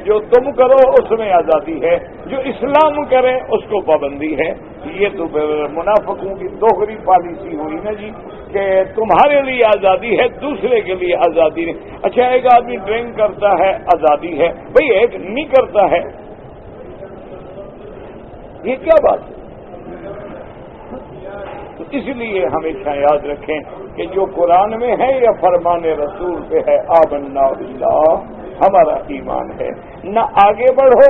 جو تم کرو اس میں آزادی ہے، جو اسلام کرے اس کو پابندی ہے. یہ تو منافقوں کی دوہری پالیسی ہوئی نا جی کہ تمہارے لیے آزادی ہے، دوسرے کے لیے آزادی نہیں. اچھا ایک آدمی ڈرنک کرتا ہے، آزادی ہے بھائی، ایک نہیں کرتا ہے، یہ کیا بات ہے؟ تو اس لیے ہمیشہ یاد رکھیں کہ جو قرآن میں ہے یا فرمان رسول پہ ہے، آمنا باللہ، ہمارا ایمان ہے. نہ آگے بڑھو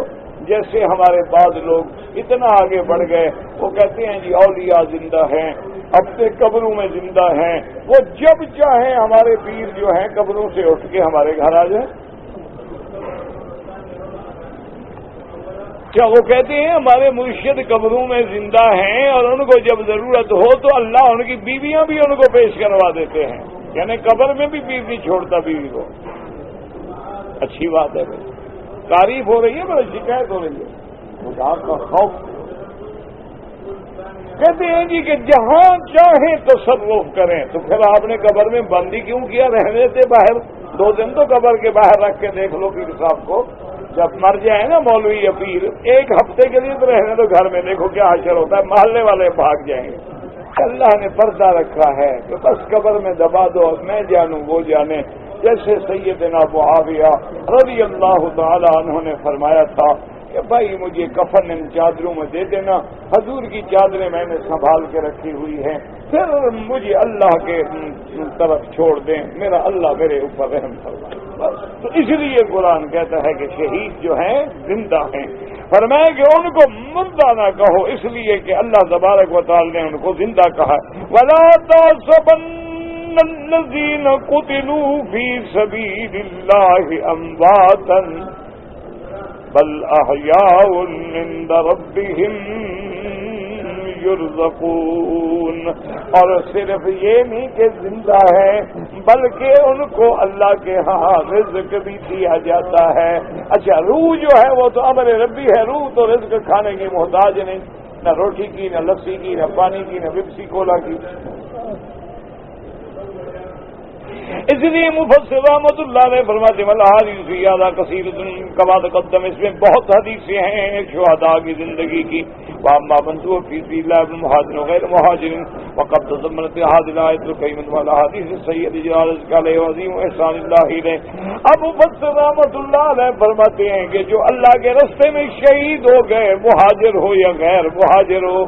جیسے ہمارے بعض لوگ اتنا آگے بڑھ گئے، وہ کہتے ہیں جی اولیاء زندہ ہیں، اپنے قبروں میں زندہ ہیں، وہ جب چاہیں ہمارے پیر جو ہیں قبروں سے اٹھ کے ہمارے گھر آ جائیں. کیا وہ کہتے ہیں ہمارے مرشد قبروں میں زندہ ہیں اور ان کو جب ضرورت ہو تو اللہ ان کی بیویاں بھی ان کو پیش کروا دیتے ہیں، یعنی قبر میں بھی بیوی چھوڑتا بیوی کو. اچھی بات ہے بھائی، تعریف ہو رہی ہے بڑا شکایت ہو رہی ہے. خدا کا خوف. کہتے ہیں جی کہ جہاں چاہیں تصرف کریں، تو پھر آپ نے قبر میں بندی کیوں کیا؟ رہنے سے باہر 2 دن تو قبر کے باہر رکھ کے دیکھ لو پیر صاحب کو. جب مر جائے نا مولوی یا پیر، 1 ہفتے کے لیے تو رہنے تو گھر میں، دیکھو کیا حشر ہوتا ہے، محلے والے بھاگ جائیں گے. اللہ نے پردہ رکھا ہے کہ بس قبر میں دبا دو، میں جانوں وہ جانے. جیسے سیدنا معاویہ رضی اللہ تعالی عنہ نے فرمایا تھا کہ بھائی مجھے کفن ان چادروں میں دے دینا، حضور کی چادریں میں نے سنبھال کے رکھی ہوئی ہیں، پھر مجھے اللہ کے طرف چھوڑ دیں، میرا اللہ میرے اوپر رحم فرمائے. بس تو اس لیے قرآن کہتا ہے کہ شہید جو ہیں زندہ ہیں. فرمایا کہ ان کو مردہ نہ کہو، اس لیے کہ اللہ تبارک و تعالی نے ان کو زندہ کہا. وَلَا تَحْسَبَنَّ الَّذِينَ قُتِلُوا فِي سَبِيلِ اللَّهِ أَمْوَاتًا بل احیاء عند ربهم یرزقون. اور صرف یہ نہیں کہ زندہ ہے بلکہ ان کو اللہ کے ہاں رزق بھی دیا جاتا ہے. اچھا روح جو ہے وہ تو امر ربی ہے، روح تو رزق کھانے کی محتاج نہیں، نہ روٹی کی، نہ لسی کی، نہ پانی کی، نہ وپسی کولا کی. اس لیے مفسر رحمۃ اللہ نے فرماتے ہیں الحدیث زیادہ کثیر کما تقدم، اس میں بہت حدیثیں ہیں شہداء کی زندگی کی. واما منصور فی سبیل اللہ مہاجر غیر مہاجرین وقد تضمنت هذه الآیۃ الکریمۃ والاحادیث السیئۃ جلالۃ علیہ وعظیم احسان اللہ علیہ. اب مفسر رحمۃ اللہ علیہ فرماتے ہیں کہ جو اللہ کے راستے میں شہید ہو گئے، مہاجر ہو یا غیر مہاجر ہو،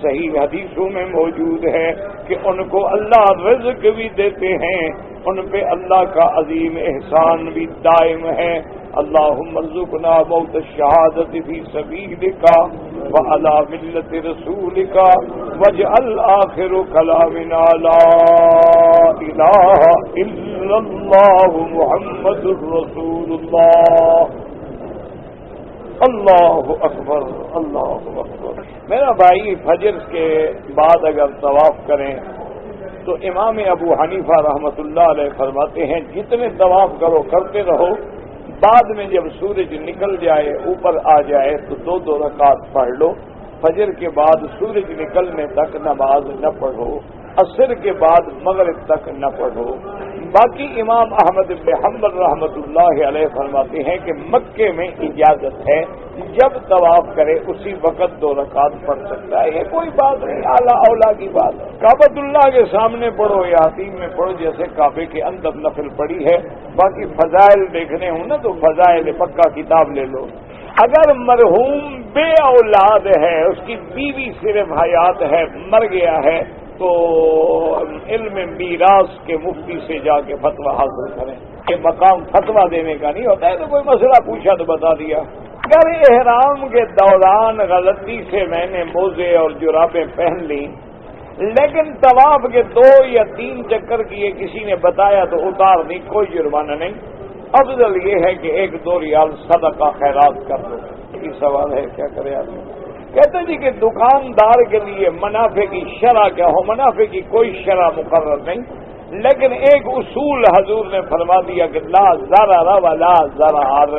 صحیح حدیثوں میں موجود ہے کہ ان کو اللہ رزق بھی دیتے ہیں، ان پہ اللہ کا عظیم احسان بھی دائم ہے. اللہم ارزقنا موت الشہادت فی سبیلک وعلی ملت رسولک واجعل آخر کلامنا لا الہ الا اللہ محمد رسول اللہ. اللہ اکبر اللہ اکبر۔ میرا بھائی فجر کے بعد اگر طواف کریں تو امام ابو حنیفہ رحمۃ اللہ علیہ فرماتے ہیں جتنے طواف کرو کرتے رہو، بعد میں جب سورج نکل جائے اوپر آ جائے تو دو رکعت پڑھ لو۔ فجر کے بعد سورج نکلنے تک نماز نہ پڑھو، عصر کے بعد مغرب تک نہ پڑھو۔ باقی امام احمد بن حنبل رحمۃ اللہ علیہ فرماتے ہیں کہ مکے میں اجازت ہے، جب طواف کرے اسی وقت 2 رکعت پڑھ سکتا ہے، یہ کوئی بات نہیں، اعلیٰ اولا کی بات ہے۔ کعبۃ اللہ کے سامنے پڑھو یا حتیم میں پڑھو، جیسے کعبے کے اندر نفل پڑی ہے۔ باقی فضائل دیکھنے ہوں نا تو فضائل پکا کتاب لے لو۔ اگر مرحوم بے اولاد ہے، اس کی بیوی صرف حیات ہے، مر گیا ہے، تو علم میراث کے مفتی سے جا کے فتویٰ حاصل کریں۔ یہ مقام فتویٰ دینے کا نہیں ہوتا ہے، تو کوئی مسئلہ پوچھا تو بتا دیا۔ اگر احرام کے دوران غلطی سے میں نے موزے اور جرابیں پہن لی، لیکن طواف کے 2 یا 3 چکر کیے، کسی نے بتایا تو اتار دی، کوئی جرمانہ نہیں۔ افضل یہ ہے کہ 1-2 ریال صدقہ خیرات کر دو۔ یہ سوال ہے کیا کرے آدمی؟ کہتے جی کہ دکاندار کے لیے منافع کی شرح کیا ہو؟ منافع کی کوئی شرح مقرر نہیں، لیکن ایک اصول حضور نے فرما دیا کہ لا ضرر ولا ضرار۔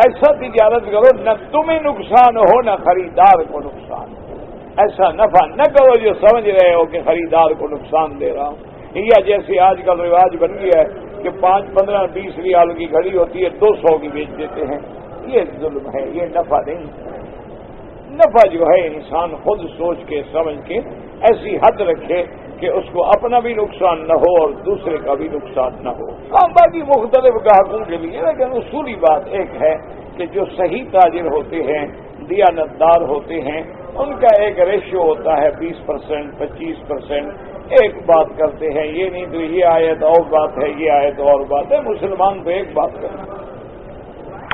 ایسا تجارت کرو نہ تمہیں نقصان ہو نہ خریدار کو نقصان ہو۔ ایسا نفع نہ کرو جو سمجھ رہے ہو کہ خریدار کو نقصان دے رہا ہوں۔ یا جیسے آج کل رواج بن گیا ہے کہ 5, 15, 20 ریال کی گھڑی ہوتی ہے 200 کی بیچ دیتے ہیں، یہ ظلم ہے، یہ نفع نہیں۔ نفع جو ہے انسان خود سوچ کے سمجھ کے ایسی حد رکھے کہ اس کو اپنا بھی نقصان نہ ہو اور دوسرے کا بھی نقصان نہ ہو۔ باقی مختلف گاہکوں کے لیے، لیکن اصولی بات ایک ہے کہ جو صحیح تاجر ہوتے ہیں، دیانتدار ہوتے ہیں، ان کا ایک ریشو ہوتا ہے 20%، 25%۔ ایک بات کرتے ہیں، یہ نہیں تو یہ آیت اور بات ہے، یہ آیت اور بات ہے۔ مسلمان تو ایک بات کرتے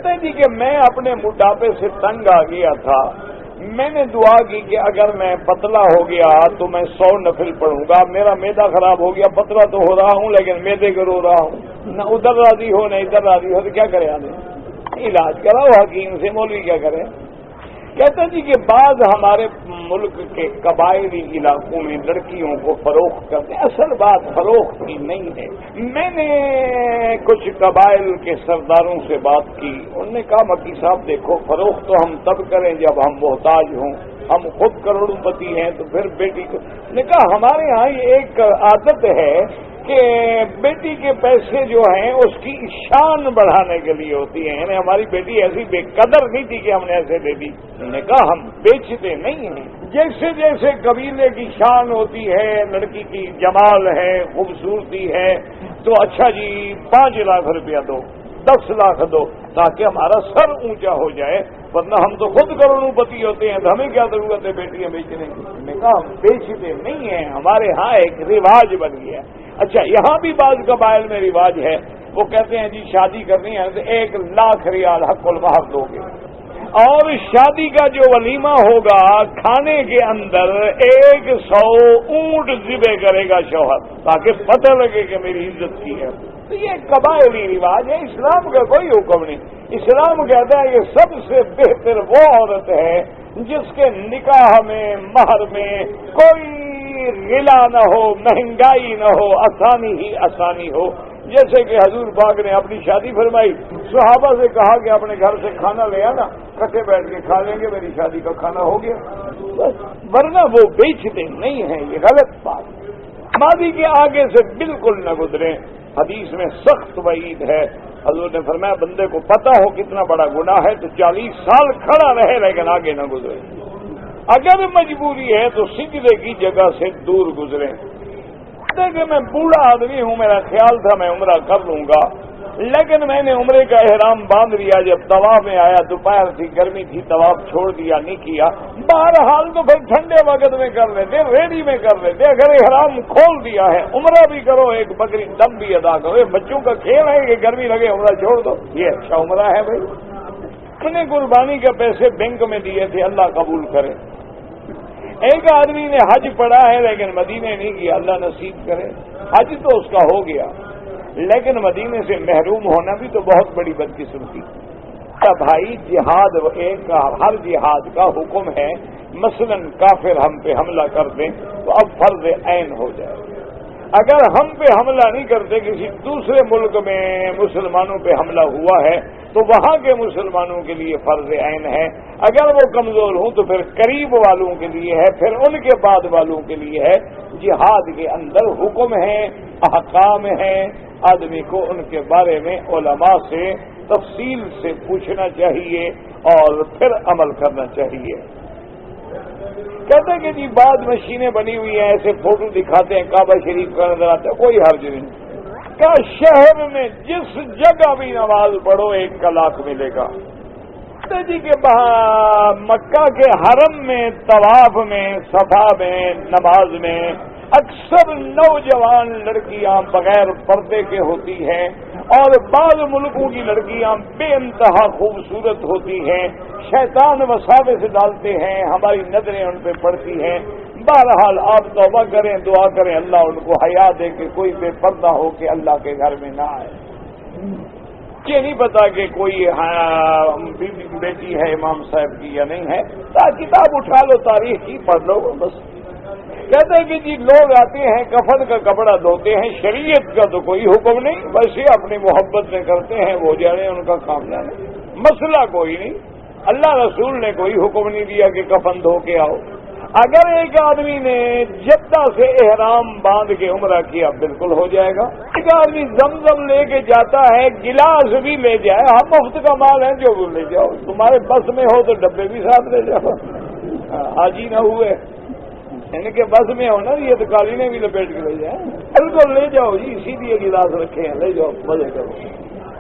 ہیں جی کہ میں اپنے موٹاپے سے تنگ آ گیا تھا، میں نے دعا کی کہ اگر میں پتلا ہو گیا تو میں 100 نفل پڑھوں گا۔ میرا معدہ خراب ہو گیا، پتلا تو ہو رہا ہوں لیکن معدے کو رو رہا ہوں، نہ ادھر راضی ہو نہ ادھر راضی ہو، تو کیا کرے آدمی؟ علاج کراؤ حکیم سے، مولوی کیا کرے؟ کہتے جی کہ بعض ہمارے ملک کے قبائلی علاقوں میں لڑکیوں کو فروخت کرتے ہیں۔ اصل بات فروخت کی نہیں ہے۔ میں نے کچھ قبائل کے سرداروں سے بات کی، انہوں نے کہا مکی صاحب دیکھو، فروخت تو ہم تب کریں جب ہم محتاج ہوں، ہم خود کروڑوں پتی ہیں تو پھر بیٹی کو۔ نے کہا ہمارے ہاں یہ ایک عادت ہے کہ بیٹی کے پیسے جو ہیں اس کی شان بڑھانے کے لیے ہوتی ہیں، یعنی ہماری بیٹی ایسی بے قدر نہیں تھی کہ ہم نے ایسے دے دی۔ انہوں نے کہا ہم بیچتے نہیں ہیں، جیسے جیسے قبیلے کی شان ہوتی ہے، لڑکی کی جمال ہے، خوبصورتی ہے، تو اچھا جی 5 لاکھ روپیہ دو، 10 لاکھ دو، تاکہ ہمارا سر اونچا ہو جائے، ورنہ ہم تو خود کروڑوں پتی ہوتے ہیں، تو ہمیں کیا ضرورت ہے بیٹیاں بیچنے کی؟ انہوں نے کہا ہم بیچتے نہیں ہیں، ہمارے ہاں ایک رواج بن گیا۔ اچھا یہاں بھی بعض قبائل میں رواج ہے، وہ کہتے ہیں جی شادی کرنی ہے تو 1 لاکھ ریال حق المہر دو گے، اور شادی کا جو ولیمہ ہوگا کھانے کے اندر 100 اونٹ ذبح کرے گا شوہر، تاکہ پتہ لگے کہ میری عزت کی ہے۔ تو یہ قبائلی رواج ہے، اسلام کا کوئی حکم نہیں۔ اسلام کہتا ہے یہ سب سے بہتر وہ عورت ہے جس کے نکاح میں مہر میں کوئی غلا نہ ہو، مہنگائی نہ ہو، آسانی ہی آسانی ہو۔ جیسے کہ حضور پاک نے اپنی شادی فرمائی، صحابہ سے کہا کہ اپنے گھر سے کھانا لے آنا، کٹھے بیٹھ کے کھا لیں گے، میری شادی کا کھانا ہو گیا بس، ورنہ وہ بیچتے نہیں ہیں، یہ غلط بات۔ ماضی کے آگے سے بالکل نہ گزریں، حدیث میں سخت وعید ہے۔ حضور نے فرمایا بندے کو پتہ ہو کتنا بڑا گناہ ہے تو 40 سال کھڑا رہے لیکن آگے نہ گزرے، اگر مجبوری ہے تو سجدے کی جگہ سے دور گزریں۔ کہ میں بوڑھا آدمی ہوں، میرا خیال تھا میں عمرہ کر لوں گا، لیکن میں نے عمرے کا احرام باندھ لیا، جب طواف میں آیا دوپہر تھی، گرمی تھی، طواف چھوڑ دیا، نہیں کیا۔ بہرحال تو پھر ٹھنڈے وقت میں کر لیتے، ریڈی میں کر لیتے، اگر احرام کھول دیا ہے عمرہ بھی کرو، ایک بکری دم بھی ادا کرو۔ یہ بچوں کا کھیل ہے کہ گرمی لگے عمرہ چھوڑ دو، یہ اچھا عمرہ ہے بھائی۔ اپنے قربانی کے پیسے بینک میں دیے تھے، اللہ قبول کرے۔ ایک آدمی نے حج پڑھا ہے لیکن مدینے نہیں گیا، اللہ نصیب کرے۔ حج تو اس کا ہو گیا لیکن مدینے سے محروم ہونا بھی تو بہت بڑی بدقسمتی۔ بھائی جہاد ایک ہر جہاد کا حکم ہے، مثلا کافر ہم پہ حملہ کر دیں تو اب فرض عین ہو جائے. اگر ہم پہ حملہ نہیں کرتے، کسی دوسرے ملک میں مسلمانوں پہ حملہ ہوا ہے تو وہاں کے مسلمانوں کے لیے فرض عین ہے. اگر وہ کمزور ہوں تو پھر قریب والوں کے لیے ہے، پھر ان کے بعد والوں کے لیے ہے. جہاد کے اندر حکم ہیں، احکام ہیں، آدمی کو ان کے بارے میں علماء سے تفصیل سے پوچھنا چاہیے اور پھر عمل کرنا چاہیے. کہتے ہیں کہ جی بعض مشینیں بنی ہوئی ہیں، ایسے فوٹو دکھاتے ہیں کعبہ شریف کا نظر آتا ہے، کوئی حرج نہیں. کیا شہر میں جس جگہ بھی نماز پڑھو 1 کا لاکھ ملے گا. جی کہ مکہ کے حرم میں، طواف میں، صفا میں، نماز میں اکثر نوجوان لڑکیاں بغیر پردے کے ہوتی ہیں، اور بعض ملکوں کی لڑکیاں بے انتہا خوبصورت ہوتی ہیں. شیطان وساوس سے ڈالتے ہیں، ہماری نظریں ان پہ پڑتی ہیں. بہرحال آپ توبہ کریں، دعا کریں، اللہ ان کو حیا دے کہ کوئی بے پردہ ہو کے اللہ کے گھر میں نہ آئے. یہ نہیں پتا کہ کوئی بیٹی ہے امام صاحب کی یا نہیں ہے، کتاب اٹھا لو تاریخ کی پڑھ لو بس. کہتے ہیں کہ جی لوگ آتے ہیں کفن کا کپڑا دھوتے ہیں، شریعت کا تو کوئی حکم نہیں، بس یہ اپنی محبت میں کرتے ہیں، وہ جانے ان کا کام جانے، مسئلہ کوئی نہیں. اللہ رسول نے کوئی حکم نہیں دیا کہ کفن دھو کے آؤ. اگر ایک آدمی نے جدہ سے احرام باندھ کے عمرہ کیا بالکل ہو جائے گا. ایک آدمی زمزم لے کے جاتا ہے، گلاس بھی لے جائے، ہم مفت کا مال ہے جو لے جاؤ، تمہارے بس میں ہو تو ڈبے بھی ساتھ لے جاؤ. حاجی نہ ہوئے ان کے بس میں ہو نا، یہ تو قالینیں بھی لپیٹ کے لے جائیں، بالکل لے جاؤ جی، اسی لیے گلاس رکھے ہیں، لے جاؤ مزے کرو.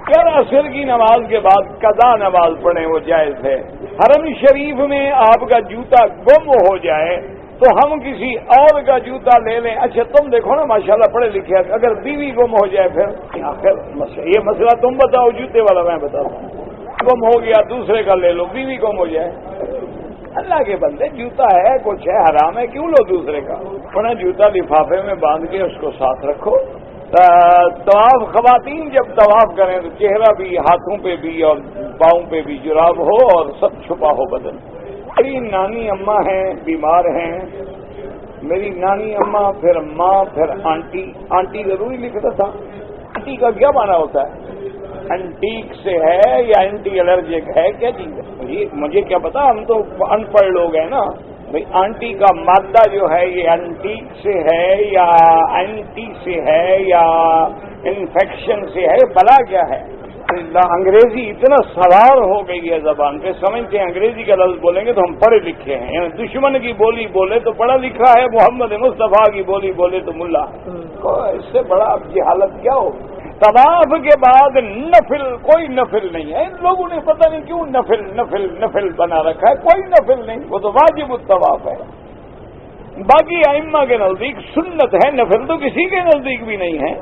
کیا عصر کی نماز کے بعد قضا نماز پڑھیں وہ جائز ہے. حرم شریف میں آپ کا جوتا گم ہو جائے تو ہم کسی اور کا جوتا لے لیں. اچھا تم دیکھو نا ماشاءاللہ پڑھے لکھے، اگر بیوی گم ہو جائے پھر آخر یہ مسئلہ تم بتاؤ، جوتے والا میں بتاتا ہوں. گم ہو گیا دوسرے کا لے لو، بیوی گم ہو جائے. اللہ کے بندے جوتا ہے کچھ ہے حرام ہے کیوں لو دوسرے کا. اپنا جوتا لفافے میں باندھ کے اس کو ساتھ رکھو. طواف خواتین جب طواف کریں تو چہرہ بھی، ہاتھوں پہ بھی اور پاؤں پہ بھی جراب ہو اور سب چھپا ہو بدن. میری نانی اماں ہیں، بیمار ہیں. میری نانی اماں، پھر ماں، پھر آنٹی. آنٹی ضروری لکھتا تھا. آنٹی کا کیا معنی ہوتا ہے؟ انٹیک سے ہے یا اینٹی الرجک ہے، کیا چیز ہے مجھے کیا پتا، ہم تو ان پڑھ لوگ ہیں نا. بھائی آنٹی کا مادہ جو ہے یہ انٹیک سے ہے یا اینٹی سے ہے یا انفیکشن سے ہے، بلا کیا ہے. انگریزی اتنا سوار ہو گئی ہے زبان پہ، سمجھتے ہیں انگریزی کا لفظ بولیں گے تو ہم پڑھے لکھے ہیں. یعنی دشمن کی بولی بولے تو پڑھا لکھا ہے، محمد مصطفیٰ کی بولی بولے تو ملا. اس سے بڑا اب کی حالت کیا ہو. طواف کے بعد نفل، کوئی نفل نہیں ہے. ان لوگوں نے پتہ نہیں کیوں نفل نفل نفل بنا رکھا ہے. کوئی نفل نہیں، وہ تو واجب الطواف ہے. باقی ائمہ کے نزدیک سنت ہے، نفل تو کسی کے نزدیک بھی نہیں ہے.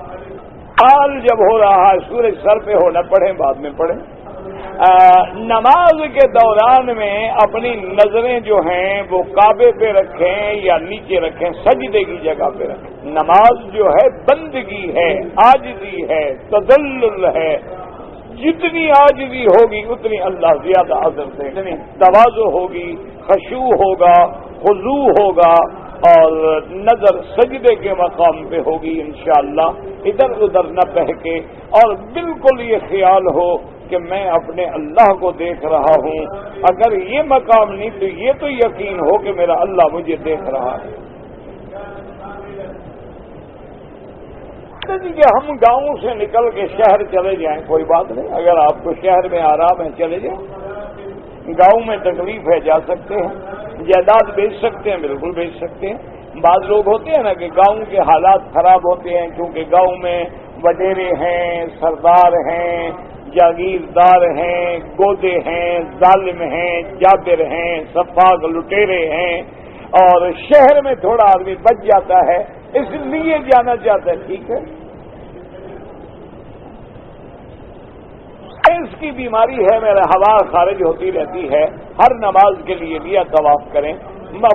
حال جب ہو رہا ہے سورج سر پہ ہو نہ پڑھیں، بعد میں پڑھیں. نماز کے دوران میں اپنی نظریں جو ہیں وہ کعبے پہ رکھیں یا نیچے رکھیں، سجدے کی جگہ پہ رکھیں. نماز جو ہے بندگی ہے، عاجزی ہے، تذلل ہے. جتنی عاجزی ہوگی اتنی اللہ زیادہ اجر دے. اتنی تواضع ہوگی، خشوع ہوگا، خضوع ہوگا، اور نظر سجدے کے مقام پہ ہوگی انشاءاللہ. ادھر ادھر نہ بہکے اور بالکل یہ خیال ہو کہ میں اپنے اللہ کو دیکھ رہا ہوں. اگر یہ مقام نہیں تو یہ تو یقین ہو کہ میرا اللہ مجھے دیکھ رہا ہے. کہ ہم گاؤں سے نکل کے شہر چلے جائیں کوئی بات نہیں، اگر آپ کو شہر میں آرام ہے چلے جائیں. گاؤں میں تکلیف ہے جا سکتے ہیں. جائیداد بیچ سکتے ہیں، بالکل بیچ سکتے ہیں. بعض لوگ ہوتے ہیں نا کہ گاؤں کے حالات خراب ہوتے ہیں کیونکہ گاؤں میں وڈیرے ہیں، سردار ہیں، جاگیردار ہیں، گودے ہیں، ظالم ہیں، جابر ہیں، سفاق لٹیرے ہیں، اور شہر میں تھوڑا آدمی بچ جاتا ہے اس لیے جانا چاہتا ہے. ٹھیک ہے، اس کی بیماری ہے، میرا ہوا خارج ہوتی رہتی ہے. ہر نماز کے لیے لیا طواف کریں،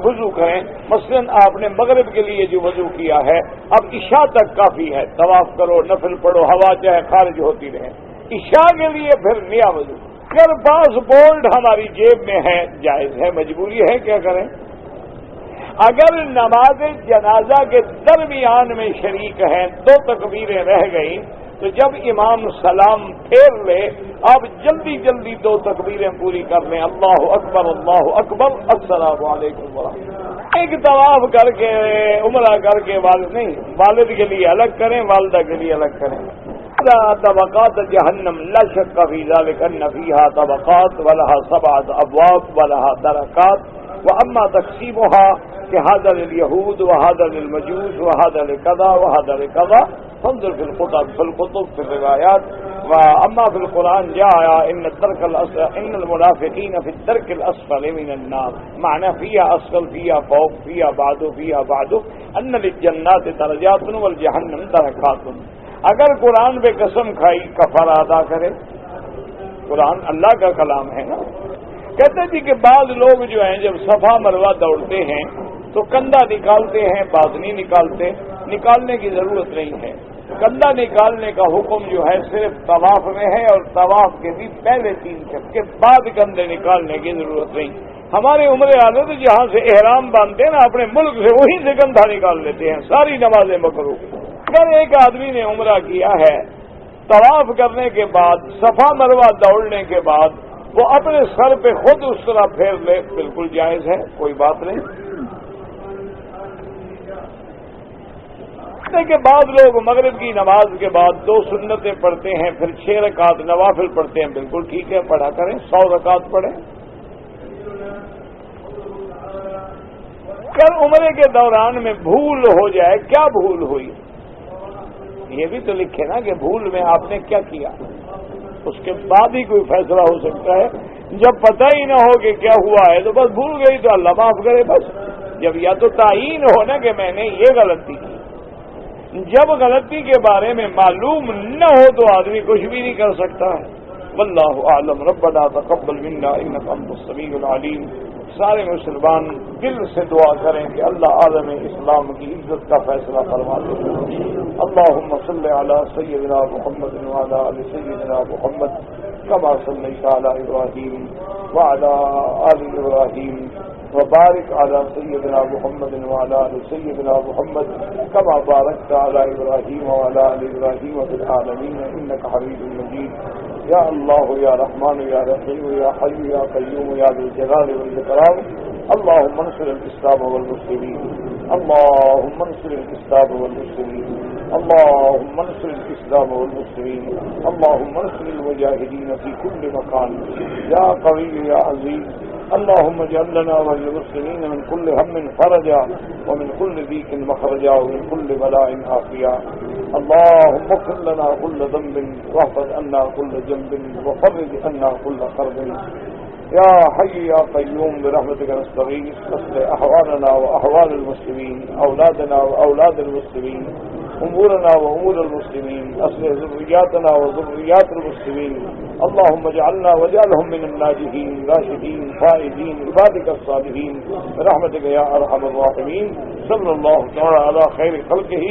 وضو کریں. مثلا آپ نے مغرب کے لیے جو وضو کیا ہے اب عشاء تک کافی ہے، طواف کرو، نفل پڑھو، ہوا چاہے خارج ہوتی رہے. عشاء کے لیے پھر نیا وضو. اگر پاسپورٹ ہماری جیب میں ہے جائز ہے، مجبوری ہے، کیا کریں؟ اگر نماز جنازہ کے درمیان میں شریک ہیں، 2 تکبیریں رہ گئی، تو جب امام سلام پھیر لے آپ جلدی جلدی 2 تکبیریں پوری کر لیں، اللہ اکبر اللہ اکبر السلام علیکم ورحمۃ اللہ۔ ایک طواف کر کے عمرہ کر کے والد کے لیے الگ کریں، والدہ کے لیے الگ کریں۔ طبقات جہنم لا شک فی ذلک ان فیہا طبقات ولها 7 ابواب ولها درکات واما تقسیمها هذا لليهود وهذا للمجوس وهذا لكذا وهذا لكذا فانظر في الكتب في الروايات واما في القرآن جاء ان المنافقين في الدرك الاسفل من النار معنى فيها اسفل فيها فوق فيها بعد فيها بعد ان للجنات درجات والجهنم دركات۔ اگر قرآن پہ قسم کھائی کفارہ ادا کرے، قرآن اللہ کا کلام ہے نا۔ کہتے تھے کہ بعض لوگ جو ہیں جب صفا مروہ دوڑتے ہیں تو کندھا نکالتے ہیں، باطنی نکالنے کی ضرورت نہیں ہے۔ کندھا نکالنے کا حکم جو ہے صرف طواف میں ہے، اور طواف کے بھی پہلے 3 شب کے بعد کندھے نکالنے کی ضرورت نہیں۔ ہمارے عمرے والے تو جہاں سے احرام باندھتے ہیں نا اپنے ملک سے، وہیں سے کندھا نکال لیتے ہیں، ساری نمازیں مکروہ۔ اگر ایک آدمی نے عمرہ کیا ہے، طواف کرنے کے بعد صفا مروہ دوڑنے کے بعد وہ اپنے سر پہ خود اس طرح پھیر لے، بالکل جائز ہے، کوئی بات نہیں۔ کہ بعض لوگ مغرب کی نماز کے بعد 2 سنتیں پڑھتے ہیں، پھر 6 رکعت نوافل پڑھتے ہیں، بالکل ٹھیک ہے، پڑھا کریں، 100 رکعت پڑھیں۔ اگر عمرے کے دوران میں بھول ہو جائے، کیا بھول ہوئی یہ بھی تو لکھے نا کہ بھول میں آپ نے کیا کیا، اس کے بعد ہی کوئی فیصلہ ہو سکتا ہے۔ جب پتہ ہی نہ ہو کہ کیا ہوا ہے تو بس بھول گئی تو اللہ معاف کرے بس۔ جب یا تو تعین ہو نا کہ میں نے یہ غلطی کی، جب غلطی کے بارے میں معلوم نہ ہو تو آدمی کچھ بھی نہیں کر سکتا ہے۔ واللہ اعلم۔ ربنا تقبل منا انک انت السمیع العلیم۔ سارے مسلمان دل سے دعا کریں کہ اللہ عالم اسلام کی عزت کا فیصلہ فرما دے۔ اللہم صل علی سیدنا محمد وعلی آل سیدنا محمد کما صلیت علی ابراہیم وعلی آل ابراہیم وبارک علی سیدنا محمد وعلی آل سیدنا محمد کما بارکت علی ابراہیم وعلی آل ابراہیم فی العالمین انک حمید مجید۔ یا اللہ یا رحمان یا رحیم یا حی یا قیوم یا ذی الجلال والاکرام۔ اللهم انصر الاسلام والمسلمین، اللهم انصر الاسلام والمسلمین، اللهم انصر الاسلام والمسلمین، اللهم انصر المجاہدین فی کل مکان یا قوی یا عزیز۔ اللهم اجعل لنا وللمسلمین من كل هم فرجا ومن كل ضيق مخرجا ومن كل بلاء عافيا۔ اللهم اغفر لنا كل ذنب واحفظ عنا كل جنب وفرج عنا كل كرب۔ يا حي يا قيوم برحمتك نستغيث، اصلح احوالنا واحوال المسلمين، اولادنا واولاد المسلمين، امورنا وامور المسلمين، اصلح ذرياتنا وذريات المسلمين۔ اللهم اجعلنا واجعلهم من الناجحين راشدين فائزين عبادك الصالحين برحمتك يا ارحم الراحمين۔ صلى الله تعالى على خير خلقه